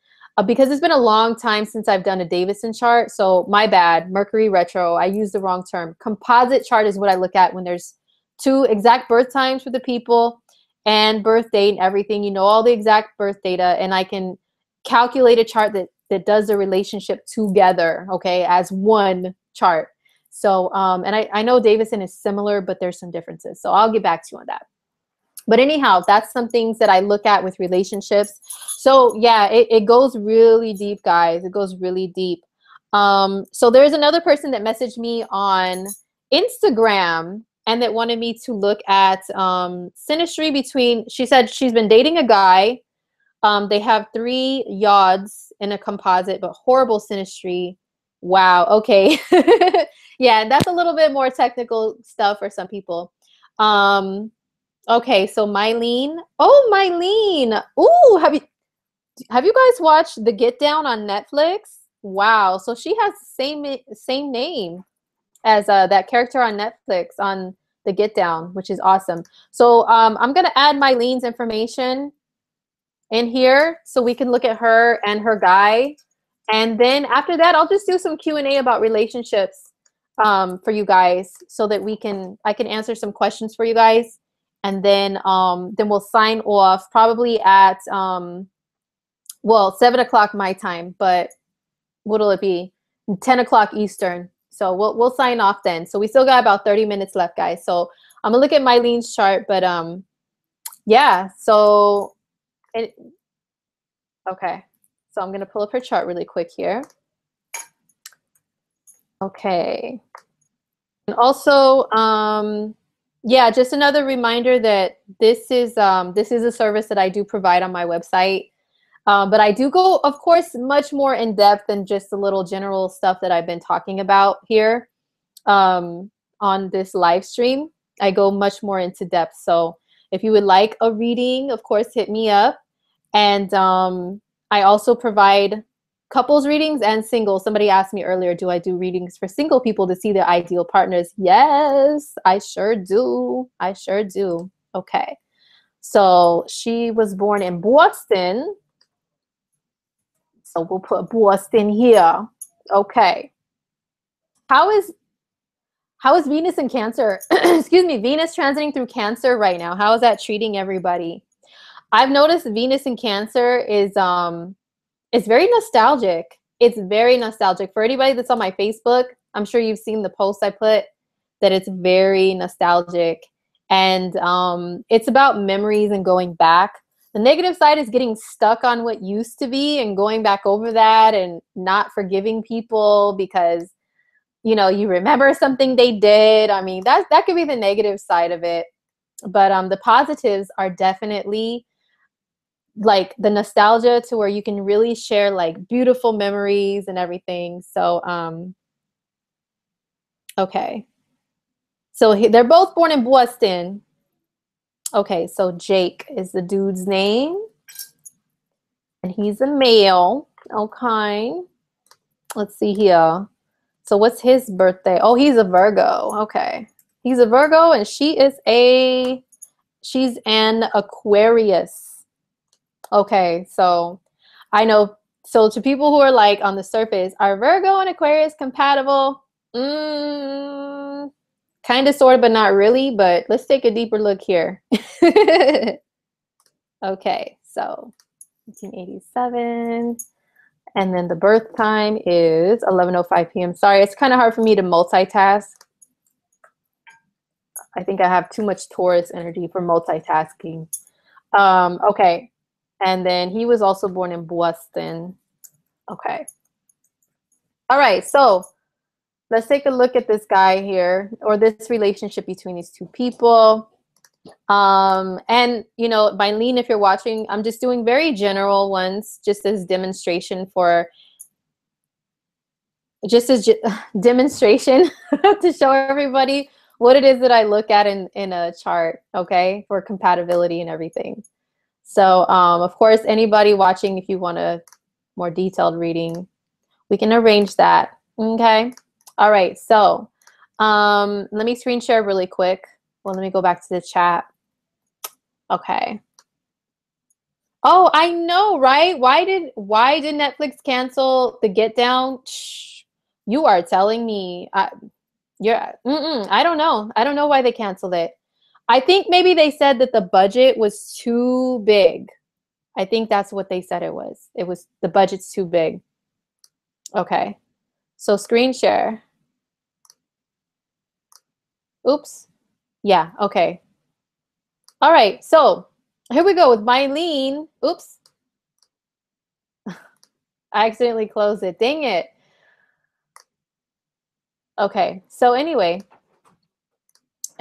because it's been a long time since I've done a Davison chart. So my bad, Mercury retro, I used the wrong term. Composite chart is what I look at when there's 2 exact birth times for the people and birth date and everything. You know, all the exact birth data, and I can calculate a chart that does the relationship together, okay, as one chart. So, and I know Davison is similar, but there's some differences. So I'll get back to you on that. But anyhow, that's some things that I look at with relationships. So yeah, it goes really deep, guys. It goes really deep. So there's another person that messaged me on Instagram and that wanted me to look at synastry between, she said she's been dating a guy. They have 3 yods in a composite, but horrible synastry. Wow. Okay. Yeah, that's a little bit more technical stuff for some people. Okay, so Mylene. Oh, Mylene. Ooh, have you guys watched The Get Down on Netflix? Wow. So she has the same name as that character on Netflix on The Get Down, which is awesome. So I'm gonna add Mylene's information in here so we can look at her and her guy, and then after that, I'll just do some Q&A about relationships for you guys, so that I can answer some questions for you guys, and then we'll sign off probably at well, 7 o'clock my time, but what'll it be? 10 o'clock Eastern. So we'll sign off then. So we still got about 30 minutes left, guys. So I'm gonna look at Mylene's chart, but yeah. So okay. So I'm gonna pull up her chart really quick here. Okay. And also, yeah, just another reminder that this is a service that I do provide on my website. But I do go, of course, much more in depth than just the little general stuff that I've been talking about here on this live stream. I go much more into depth. So if you would like a reading, of course, hit me up. And I also provide couples readings and singles. Somebody asked me earlier, do I do readings for single people to see their ideal partners? Yes, I sure do. I sure do. Okay. So she was born in Boston. So we'll put Boston here. Okay. How is Venus in Cancer? Excuse me, Venus transiting through Cancer right now. How is that treating everybody? I've noticed Venus in Cancer is it's very nostalgic. It's very nostalgic. For anybody that's on my Facebook, I'm sure you've seen the post I put that it's very nostalgic. And it's about memories and going back. The negative side is getting stuck on what used to be and going back over that and not forgiving people because, you know, you remember something they did. I mean, that could be the negative side of it. But the positives are definitely like the nostalgia to where you can really share like beautiful memories and everything. So, okay. So they're both born in Boston. Okay, so Jake is the dude's name. And he's a male. Okay. Let's see here. So what's his birthday? Oh, he's a Virgo. Okay. He's a Virgo and she's an Aquarius. Okay, so I know, so to people who are like on the surface, are Virgo and Aquarius compatible? Kind of, sort of, but not really. But let's take a deeper look here. Okay, so 1987. And then the birth time is 11:05 p.m. Sorry, it's kind of hard for me to multitask. I think I have too much Taurus energy for multitasking. Okay. And then he was also born in Boston. Okay. All right. So let's take a look at this guy here, or this relationship between these two people. And, you know, Mylene, if you're watching, I'm just doing very general ones just as demonstration for, demonstration to show everybody what it is that I look at in a chart, okay, for compatibility and everything. So, of course, anybody watching, if you want a more detailed reading, we can arrange that, okay? All right, so let me screen share really quick. Well, let me go back to the chat. Okay. Oh, I know, right? Why did Netflix cancel The Get Down? Shh, you are telling me. I don't know. I don't know why they canceled it. I think maybe they said that the budget was too big. I think that's what they said it was. It was the budget's too big. Okay. So screen share. Oops. Yeah, okay. All right. So here we go with Mylene. Oops. I accidentally closed it. Dang it. Okay. So anyway,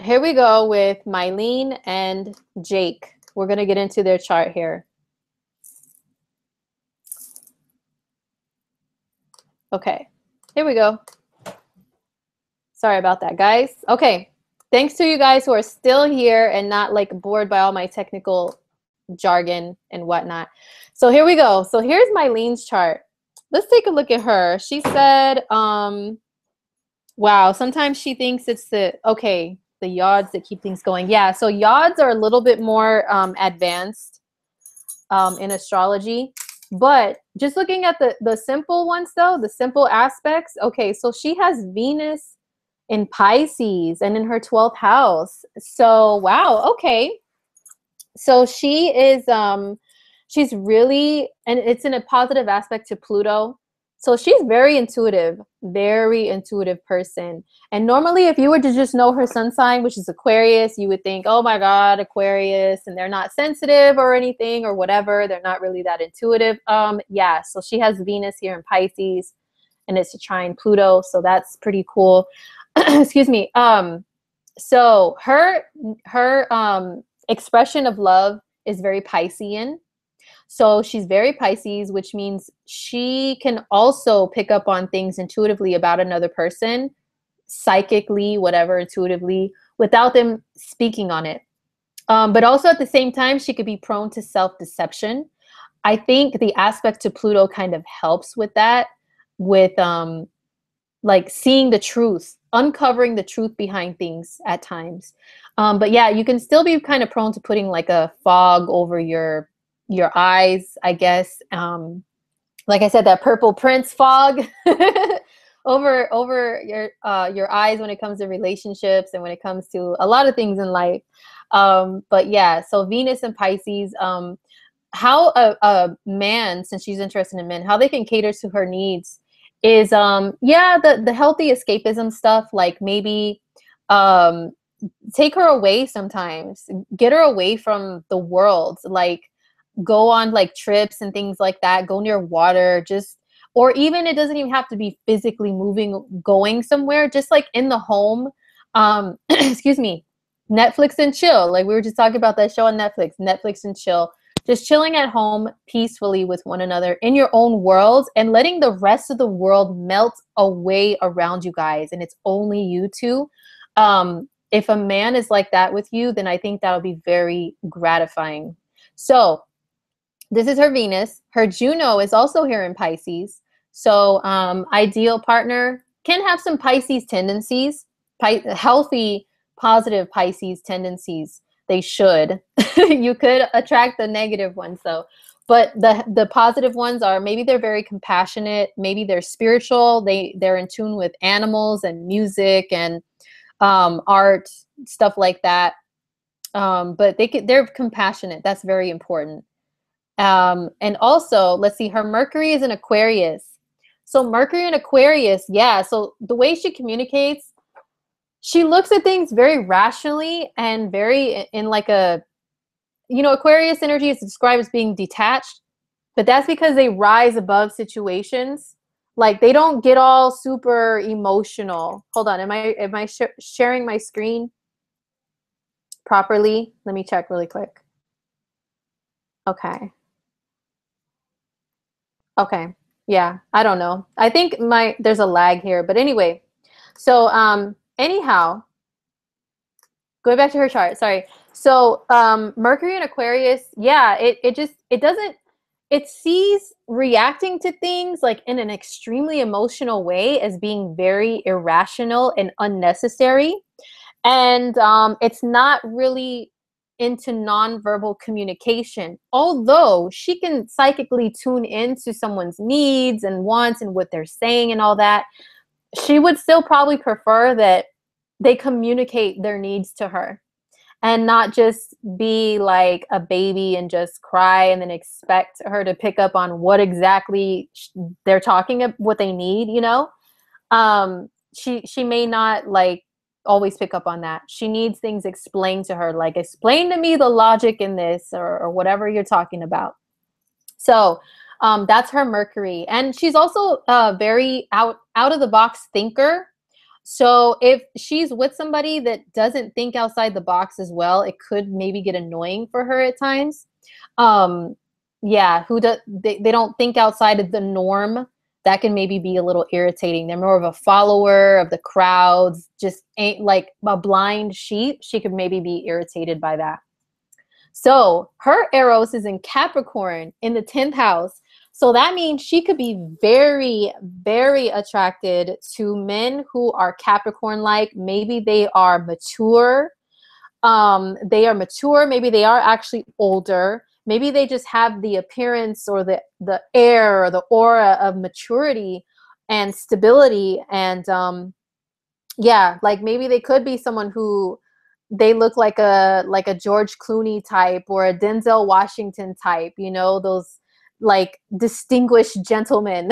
Here we go with Mylene and Jake. We're going to get into their chart here. Okay, here we go. Sorry about that, guys. Okay, thanks to you guys who are still here and not like bored by all my technical jargon and whatnot. So here we go. So here's Mylene's chart. Let's take a look at her. She said, wow, sometimes she thinks it's the yods that keep things going. Yeah, so yods are a little bit more advanced in astrology. But just looking at the simple ones, though, the simple aspects. Okay, so she has Venus in Pisces and in her 12th house. So, wow, okay. So she is, she's really, and it's in a positive aspect to Pluto. So she's very intuitive person. And normally if you were to just know her sun sign, which is Aquarius, you would think, oh my God, Aquarius, and they're not sensitive or anything or whatever. They're not really that intuitive. Yeah, so she has Venus here in Pisces and it's a trine Pluto. So that's pretty cool. Excuse me. So her expression of love is very Piscean. So she's very Pisces, which means she can also pick up on things intuitively about another person, psychically, whatever, intuitively, without them speaking on it. But also at the same time, she could be prone to self-deception. I think the aspect to Pluto kind of helps with that, with like seeing the truth, uncovering the truth behind things at times. But yeah, you can still be kind of prone to putting like a fog over your eyes, I guess. Like I said, that purple prince fog over your eyes when it comes to relationships and when it comes to a lot of things in life. But yeah, so Venus and Pisces, how a man, since she's interested in men, how they can cater to her needs is yeah, the healthy escapism stuff, like maybe take her away sometimes, get her away from the world, like go on like trips and things like that, go near water, just, or even it doesn't even have to be physically moving, going somewhere, just like in the home. Excuse me, Netflix and chill, like we were just talking about that show on Netflix and chill, just chilling at home peacefully with one another in your own world and letting the rest of the world melt away around you guys, and it's only you two. If a man is like that with you, then I think that'll be very gratifying. So this is her Venus. Her Juno is also here in Pisces. So ideal partner can have some Pisces tendencies, healthy, positive Pisces tendencies. They should. You could attract the negative ones though. But the positive ones are, maybe they're very compassionate, maybe they're spiritual, they're in tune with animals and music and art, stuff like that. But they're compassionate. That's very important. And also, let's see, her Mercury is in Aquarius. So Mercury in Aquarius, yeah. So the way she communicates, she looks at things very rationally and very in like a, Aquarius energy is described as being detached, but that's because they rise above situations. Like they don't get all super emotional. Hold on, am I sharing my screen properly? Let me check really quick. Okay. Okay. Yeah, I don't know. I think there's a lag here, but anyway. So anyhow, going back to her chart, sorry. So Mercury in Aquarius, yeah, it sees reacting to things like in an extremely emotional way as being very irrational and unnecessary. And it's not really into nonverbal communication, although she can psychically tune into someone's needs and wants and what they're saying and all that. She would still probably prefer that they communicate their needs to her and not just be like a baby and just cry and then expect her to pick up on what exactly they're talking about, what they need, she may not like always pick up on that. She needs things explained to her, like explain to me the logic in this or whatever you're talking about. So that's her Mercury. And she's also a very out of the box thinker. So if she's with somebody that doesn't think outside the box as well, it could maybe get annoying for her at times. Um, yeah, they don't think outside of the norm. That can maybe be a little irritating. They're more of a follower of the crowds, just ain't like a blind sheep. She could maybe be irritated by that. So her Eros is in Capricorn in the 10th house. So that means she could be very, very attracted to men who are Capricorn-like. Maybe they are mature. They are mature. Maybe they are actually older. Maybe they just have the appearance or the air or the aura of maturity and stability. And yeah, like maybe they could be someone who they look like a George Clooney type or a Denzel Washington type, you know, those like distinguished gentlemen.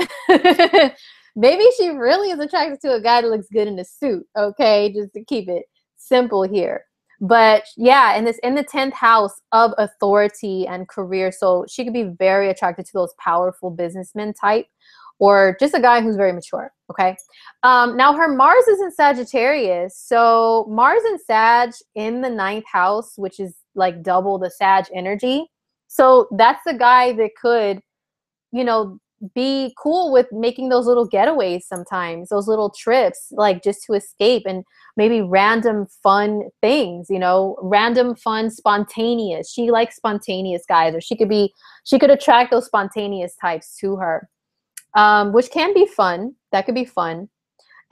Maybe she really is attracted to a guy that looks good in a suit, okay? Just to keep it simple here. But yeah, in the 10th house of authority and career, so she could be very attracted to those powerful businessmen type or just a guy who's very mature, okay? Now her Mars is in Sagittarius. So Mars and Sag in the 9th house, which is like double the Sag energy. So that's the guy that could, you know, be cool with making those little getaways sometimes, those little trips, like just to escape and maybe random fun things, you know, random fun, spontaneous. She likes spontaneous guys, or she could attract those spontaneous types to her, which can be fun. That could be fun.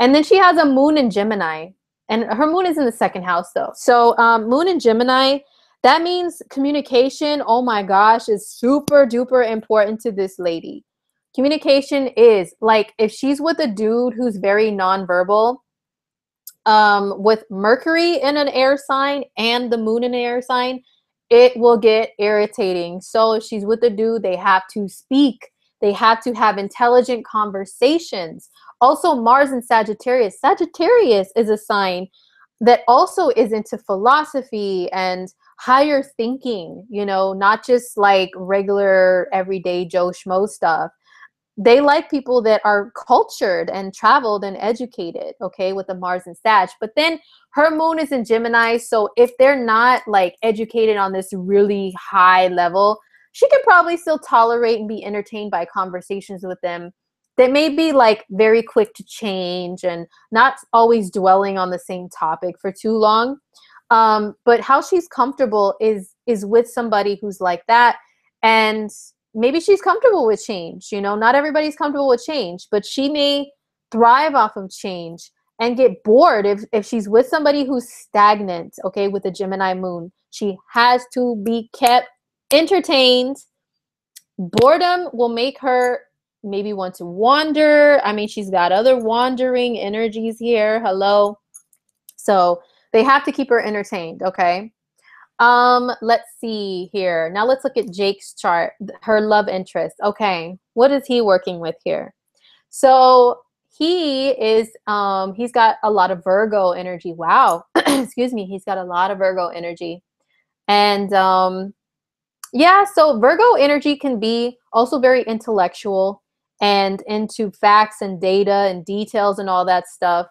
And then she has a moon in Gemini, and her moon is in the 2nd house though. So moon in Gemini, that means communication, oh my gosh, is super duper important to this lady. Communication is like, if she's with a dude who's very nonverbal, with Mercury in an air sign and the moon in an air sign, it will get irritating. So if she's with a dude, they have to speak. They have to have intelligent conversations. Also, Mars in Sagittarius. Sagittarius is a sign that also is into philosophy and higher thinking, you know, not just like regular everyday Joe Schmo stuff. They like people that are cultured and traveled and educated, okay, with the Mars and Sag. But then her moon is in Gemini, so if they're not like educated on this really high level, she could probably still tolerate and be entertained by conversations with them that may be like very quick to change and not always dwelling on the same topic for too long. But how she's comfortable is with somebody who's like that. And maybe she's comfortable with change. You know, not everybody's comfortable with change, but she may thrive off of change and get bored if she's with somebody who's stagnant, okay, with the Gemini moon. She has to be kept entertained. Boredom will make her maybe want to wander. I mean, she's got other wandering energies here. Hello. So they have to keep her entertained, okay? Let's see here. Now let's look at Jake's chart, her love interest. Okay, what is he working with here? So he is, he's got a lot of Virgo energy. Wow. Excuse me. He's got a lot of Virgo energy. And yeah, so Virgo energy can be also very intellectual and into facts and data and details and all that stuff.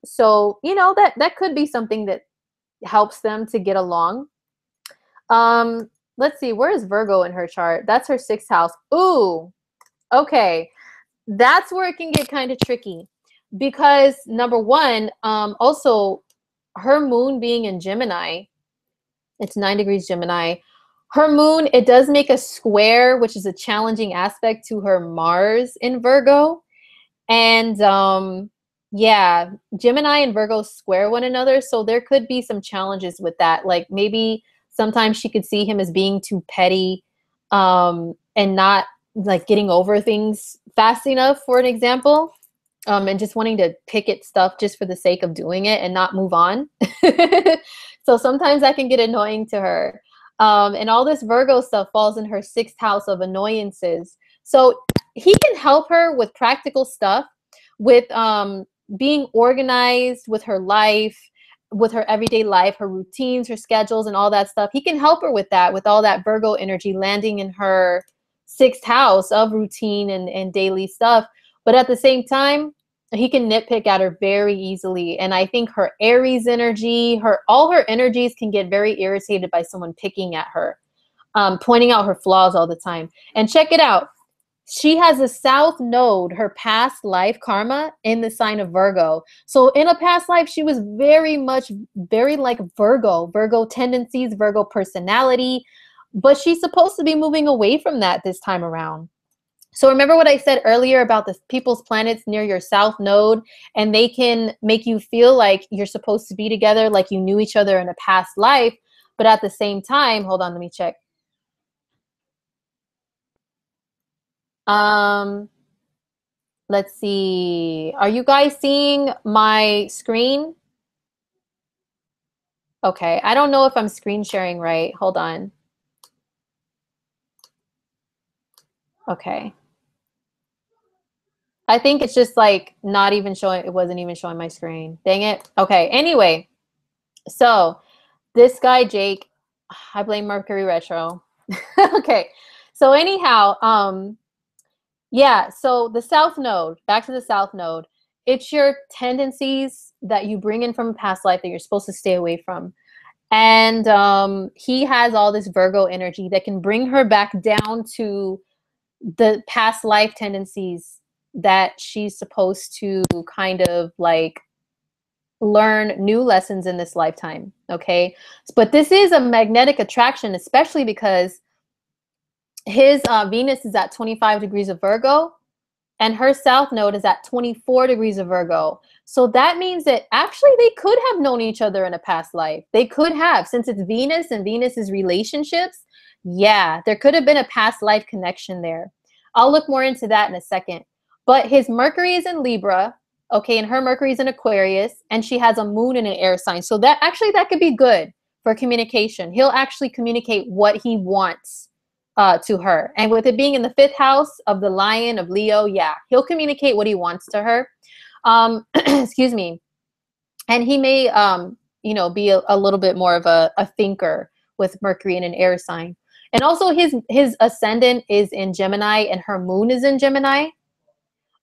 So, you know, that could be something that helps them to get along. Let's see, where is Virgo in her chart? That's her 6th house. Ooh, okay. That's where it can get kind of tricky because number one, also her moon being in Gemini, it's 9 degrees Gemini. Her moon, it does make a square, which is a challenging aspect to her Mars in Virgo. And yeah, Gemini and Virgo square one another. So there could be some challenges with that. Like maybe sometimes she could see him as being too petty and not like getting over things fast enough, for an example, and just wanting to pick at stuff just for the sake of doing it and not move on. So sometimes that can get annoying to her. And all this Virgo stuff falls in her 6th house of annoyances. So he can help her with practical stuff, with being organized with her life, with her everyday life, her routines, her schedules, and all that stuff. He can help her with that, with all that Virgo energy landing in her 6th house of routine and daily stuff. But at the same time, He can nitpick at her very easily. And I think her Aries energy, all her energies can get very irritated by someone picking at her, pointing out her flaws all the time. And check it out. She has a south node, her past life karma, in the sign of Virgo. So in a past life, she was very like Virgo tendencies, Virgo personality, but she's supposed to be moving away from that this time around. So remember what I said earlier about the people's planets near your south node, and they can make you feel like you're supposed to be together, like you knew each other in a past life, but at the same time, hold on, let me check. Let's see. Are you guys seeing my screen? Okay. I don't know if I'm screen sharing right. Hold on. Okay. I think it's just like not even showing. It wasn't even showing my screen. Dang it. Okay. Anyway, so this guy, Jake, I blame Mercury retro. Okay. So anyhow, yeah, so the South Node, back to the South Node, it's your tendencies that you bring in from a past life that you're supposed to stay away from. And he has all this Virgo energy that can bring her back down to the past life tendencies that she's supposed to kind of like learn new lessons in this lifetime. Okay. But this is a magnetic attraction, especially because his Venus is at 25 degrees of Virgo and her south node is at 24 degrees of Virgo. So that means that actually they could have known each other in a past life. They could have, since it's Venus and Venus is relationships. Yeah, there could have been a past life connection there. I'll look more into that in a second. But his Mercury is in Libra, okay, and her Mercury is in Aquarius, and she has a moon in an air sign. So that actually that could be good for communication. He'll actually communicate what he wants to her. And with it being in the 5th house of the Lion of Leo, yeah, he'll communicate what he wants to her. Excuse me. And he may, be a little bit more of a thinker with Mercury in an air sign. And also his ascendant is in Gemini and her moon is in Gemini.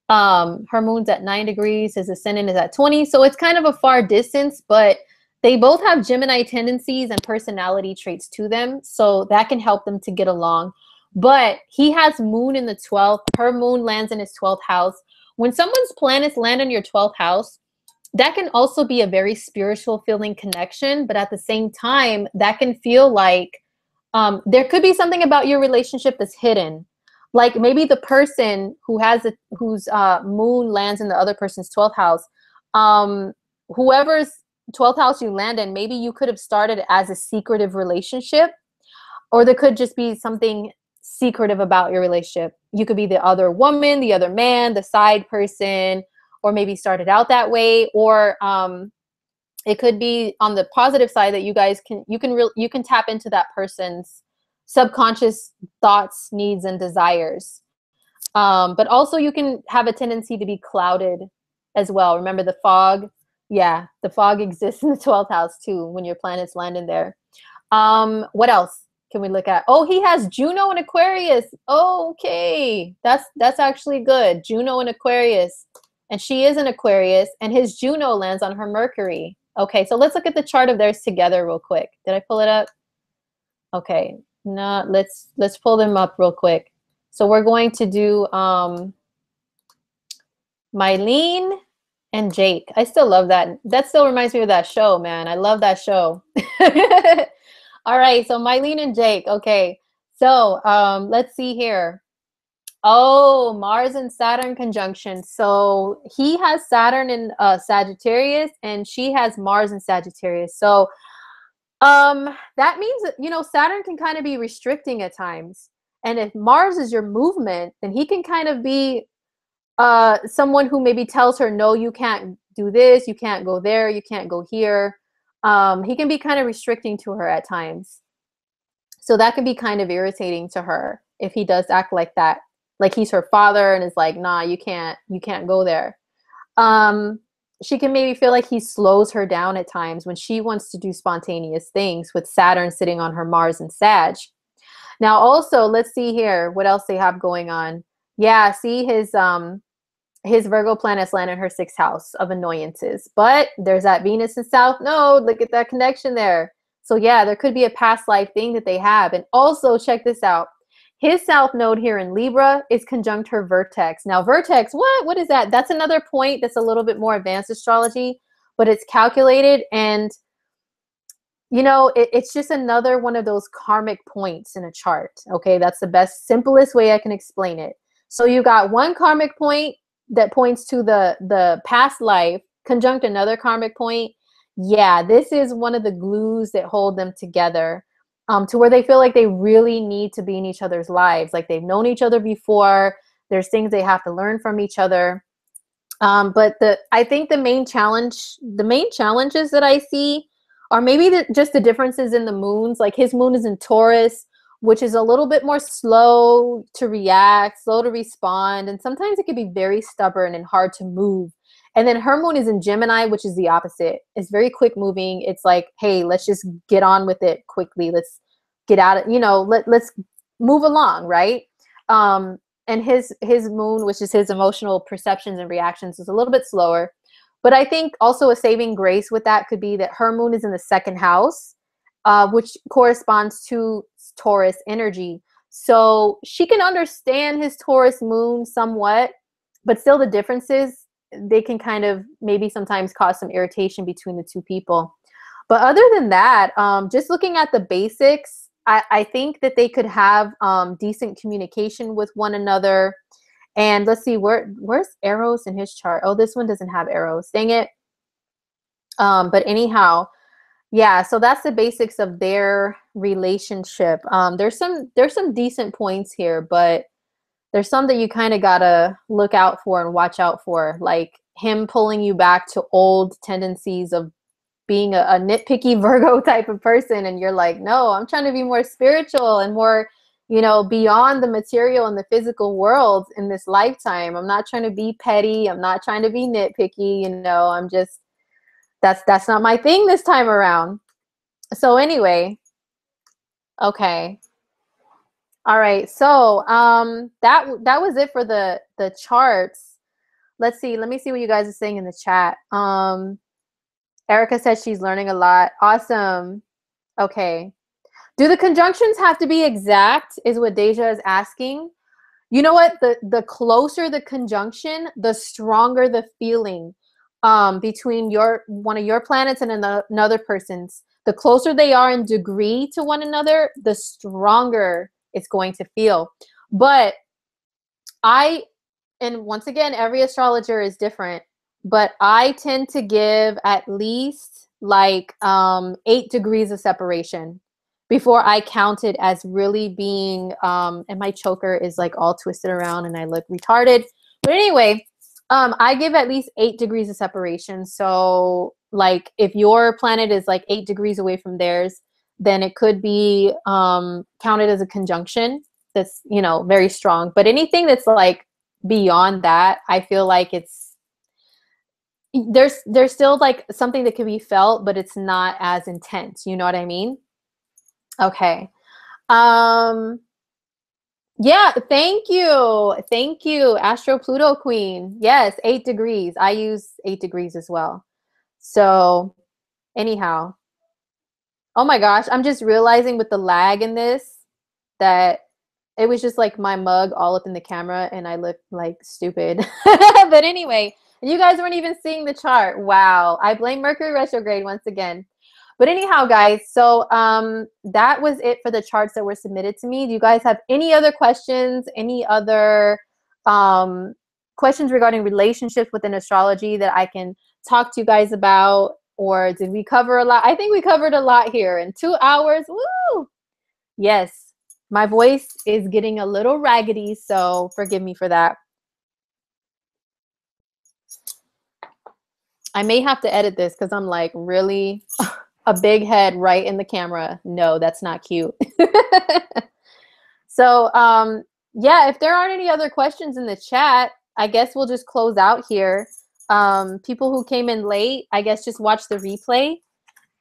Her moon's at 9 degrees. His ascendant is at 20. So it's kind of a far distance, but they both have Gemini tendencies and personality traits to them. So that can help them to get along. But he has moon in the 12th. Her moon lands in his 12th house. When someone's planets land in your 12th house, that can also be a very spiritual feeling connection. But at the same time, that can feel like there could be something about your relationship that's hidden. Like maybe the person whose moon lands in the other person's 12th house, whoever's 12th house you land in, maybe you could have started as a secretive relationship, or there could just be something secretive about your relationship. You could be the other woman, the other man, the side person, or maybe started out that way, or it could be on the positive side that you guys you can tap into that person's subconscious thoughts, needs, and desires. But also you can have a tendency to be clouded as well. Remember the fog? Yeah, the fog exists in the 12th house too when your planets land in there. What else can we look at? Oh, he has Juno in Aquarius. Okay, that's actually good. Juno in Aquarius. And she is in Aquarius, and his Juno lands on her Mercury. Okay, so let's look at the chart of theirs together real quick. Did I pull it up? Okay, no, let's pull them up real quick. So we're going to do Mylene and Jake. I still love that. That still reminds me of that show, man. I love that show. All right, so Mylene and Jake. Okay, so let's see here. Oh, Mars and Saturn conjunction. So he has Saturn in Sagittarius, and she has Mars in Sagittarius. So that means that, Saturn can kind of be restricting at times. And if Mars is your movement, then he can kind of be someone who maybe tells her, no, you can't do this, you can't go there, you can't go here. He can be kind of restricting to her at times. So that can be kind of irritating to her if he does act like that. Like he's her father and is like, nah, you can't go there. She can maybe feel like he slows her down at times when she wants to do spontaneous things with Saturn sitting on her Mars and Sag. Now also, let's see here what else they have going on. Yeah, see his his Virgo planets land in her 6th house of annoyances. But there's that Venus and South Node. Look at that connection there. So yeah, there could be a past life thing that they have. And also check this out. His South Node here in Libra is conjunct her vertex. Now vertex, what is that? That's another point that's a little bit more advanced astrology, but it's calculated. And you know, it's just another one of those karmic points in a chart. Okay, that's the best, simplest way I can explain it. So you got one karmic point that points to the past life, conjunct another karmic point. Yeah, this is one of the glues that hold them together, to where they feel like they really need to be in each other's lives. Like they've known each other before. There's things they have to learn from each other. But I think the main challenges that I see are maybe just the differences in the moons. Like his moon is in Taurus, which is a little bit more slow to react, slow to respond. And sometimes it can be very stubborn and hard to move. And then her moon is in Gemini, which is the opposite. It's very quick moving. It's like, hey, let's just get on with it quickly. Let's get out of, let's move along, right? And his moon, which is his emotional perceptions and reactions, is a little bit slower. But I think also a saving grace with that could be that her moon is in the 2nd house, which corresponds to Taurus energy. So she can understand his Taurus moon somewhat, but still the differences, they can kind of maybe sometimes cause some irritation between the two people. But other than that, just looking at the basics, I think that they could have decent communication with one another. And let's see, where's Eros in his chart? Oh, this one doesn't have Eros. Dang it. But anyhow, yeah, so that's the basics of their relationship. There's some decent points here, but there's some that you kind of gotta look out for and watch out for, like him pulling you back to old tendencies of being a nitpicky Virgo type of person. And you're like, no, I'm trying to be more spiritual and more, beyond the material and the physical world in this lifetime. I'm not trying to be petty. I'm not trying to be nitpicky. I'm just, that's not my thing this time around. So anyway, okay. All right. So that was it for the charts. Let's see. Let me see what you guys are saying in the chat. Erica says she's learning a lot. Awesome. Okay. Do the conjunctions have to be exact is what Deja is asking. You know what? The closer the conjunction, the stronger the feeling between one of your planets and another person's. The closer they are in degree to one another, the stronger it's going to feel. But and once again, every astrologer is different, but I tend to give at least like 8 degrees of separation before I count it as really being, and my choker is like all twisted around and I look retarded. But anyway, I give at least 8 degrees of separation. So like if your planet is like 8 degrees away from theirs, then it could be counted as a conjunction that's, very strong. But anything that's like beyond that, I feel like there's still like something that can be felt, but it's not as intense. You know what I mean? Okay. Yeah, thank you, Astro Pluto Queen. Yes, 8 degrees. I use 8 degrees as well. So anyhow, oh my gosh, I'm just realizing with the lag in this that it was just like my mug all up in the camera and I look like stupid. But anyway, you guys weren't even seeing the chart. Wow. I blame Mercury retrograde once again. But anyhow, guys, so that was it for the charts that were submitted to me. Do you guys have any other questions, any other questions regarding relationships within astrology that I can talk to you guys about? Or did we cover a lot? I think we covered a lot here in 2 hours. Woo! Yes, my voice is getting a little raggedy, so forgive me for that. I may have to edit this because I'm like really a big head right in the camera. No, that's not cute. So yeah, if there aren't any other questions in the chat, I guess we'll just close out here. People who came in late, I guess just watch the replay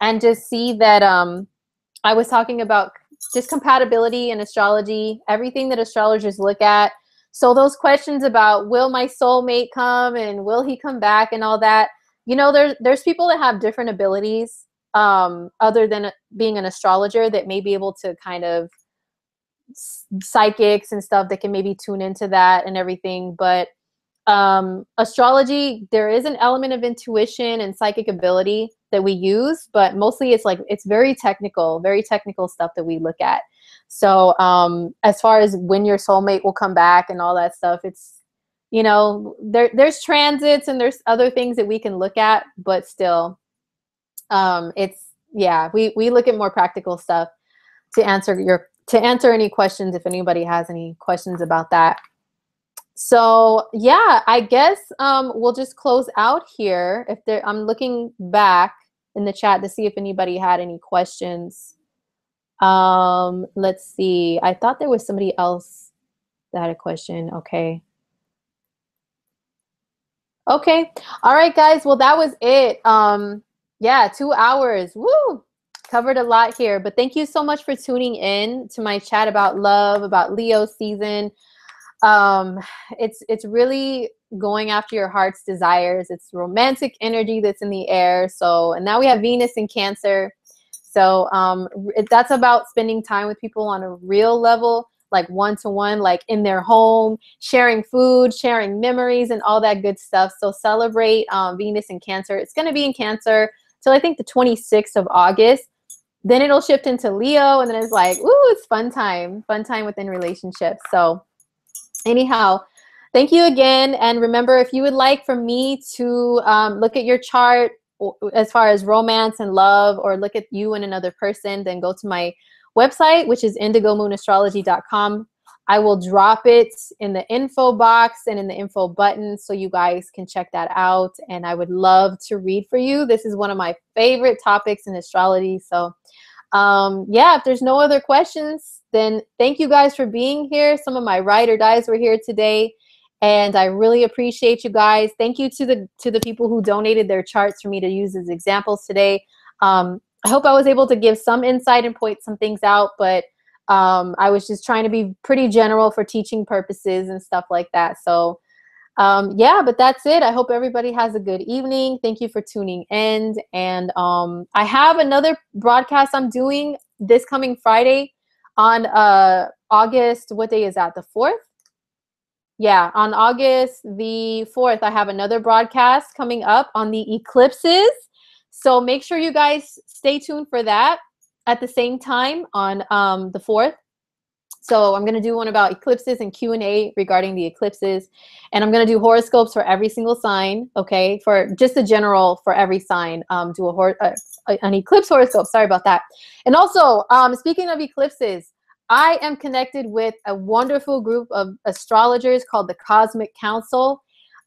and just see that I was talking about just compatibility in astrology, everything that astrologers look at So those questions about will my soulmate come and will he come back and all that, you know, there's people that have different abilities other than being an astrologer that may be able to kind of psychics and stuff that can maybe tune into that and everything. But astrology, there is an element of intuition and psychic ability that we use, but mostly it's like it's very technical stuff that we look at. So as far as when your soulmate will come back and all that stuff, it's, you know, there's transits and there's other things that we can look at, but still it's, yeah, we look at more practical stuff to answer any questions if anybody has any questions about that. So yeah, I guess we'll just close out here. If there, I'm looking back in the chat to see if anybody had any questions. Let's see. I thought there was somebody else that had a question. Okay. Okay. All right, guys. Well, that was it. Yeah, 2 hours. Woo! Covered a lot here. But thank you so much for tuning in to my chat about love, about Leo season. It's really going after your heart's desires. It's romantic energy that's in the air. So, and now we have Venus in Cancer. So that's about spending time with people on a real level, like one-to-one, like in their home, sharing food, sharing memories and all that good stuff. So celebrate Venus in Cancer. It's going to be in Cancer till I think the 26th of August. Then it'll shift into Leo, and then it's like, ooh, it's fun time within relationships. So anyhow, thank you again. And remember, if you would like for me to look at your chart as far as romance and love, or look at you and another person, then go to my website, which is indigomoonastrology.com. I will drop it in the info box and in the info button so you guys can check that out. And I would love to read for you. This is one of my favorite topics in astrology. So yeah, if there's no other questions, then thank you guys for being here. Some of my ride or dies were here today, and I really appreciate you guys. Thank you to the people who donated their charts for me to use as examples today. I hope I was able to give some insight and point some things out, but I was just trying to be pretty general for teaching purposes and stuff like that. So yeah, but that's it. I hope everybody has a good evening. Thank you for tuning in. And I have another broadcast I'm doing this coming Friday on August, what day is that? The 4th? Yeah, on August the 4th, I have another broadcast coming up on the eclipses. So make sure you guys stay tuned for that at the same time on the 4th. So I'm going to do one about eclipses and Q&A regarding the eclipses. And I'm going to do horoscopes for every single sign, okay? For just a general for every sign, do an eclipse horoscope. Sorry about that. And also, speaking of eclipses, I am connected with a wonderful group of astrologers called the Cosmic Council.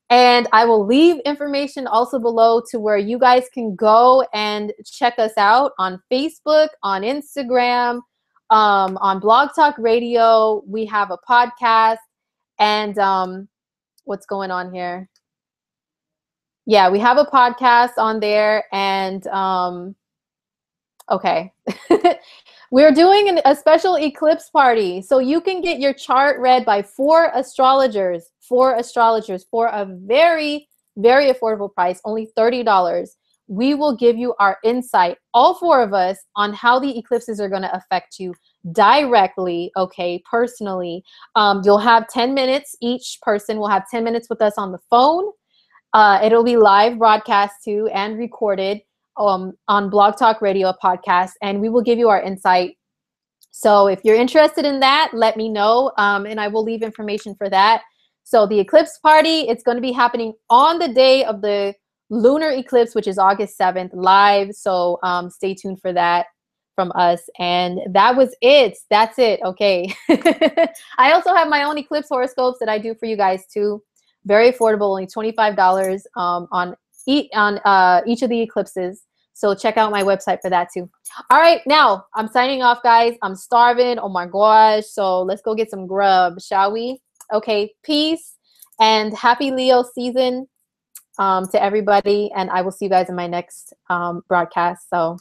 And I will leave information also below to where you guys can go and check us out on Facebook, on Instagram, on Blog Talk Radio. We have a podcast, and what's going on here? Yeah, we have a podcast on there, and okay. We're doing a special eclipse party. So you can get your chart read by 4 astrologers for a very, very affordable price, only $30. We will give you our insight, all 4 of us, on how the eclipses are going to affect you directly, okay, personally. You'll have 10 minutes. Each person will have 10 minutes with us on the phone. It'll be live broadcast too and recorded on Blog Talk Radio podcast, and we will give you our insight. So if you're interested in that, let me know, and I will leave information for that. So the eclipse party, it's going to be happening on the day of the lunar eclipse, which is August 7th, live. So stay tuned for that from us. And that was it. That's it. Okay. I also have my own eclipse horoscopes that I do for you guys too. Very affordable, only $25 on each of the eclipses. So check out my website for that too. All right, now I'm signing off, guys. I'm starving. Oh my gosh. So let's go get some grub, shall we? Okay, peace and happy Leo season to everybody. And I will see you guys in my next broadcast. So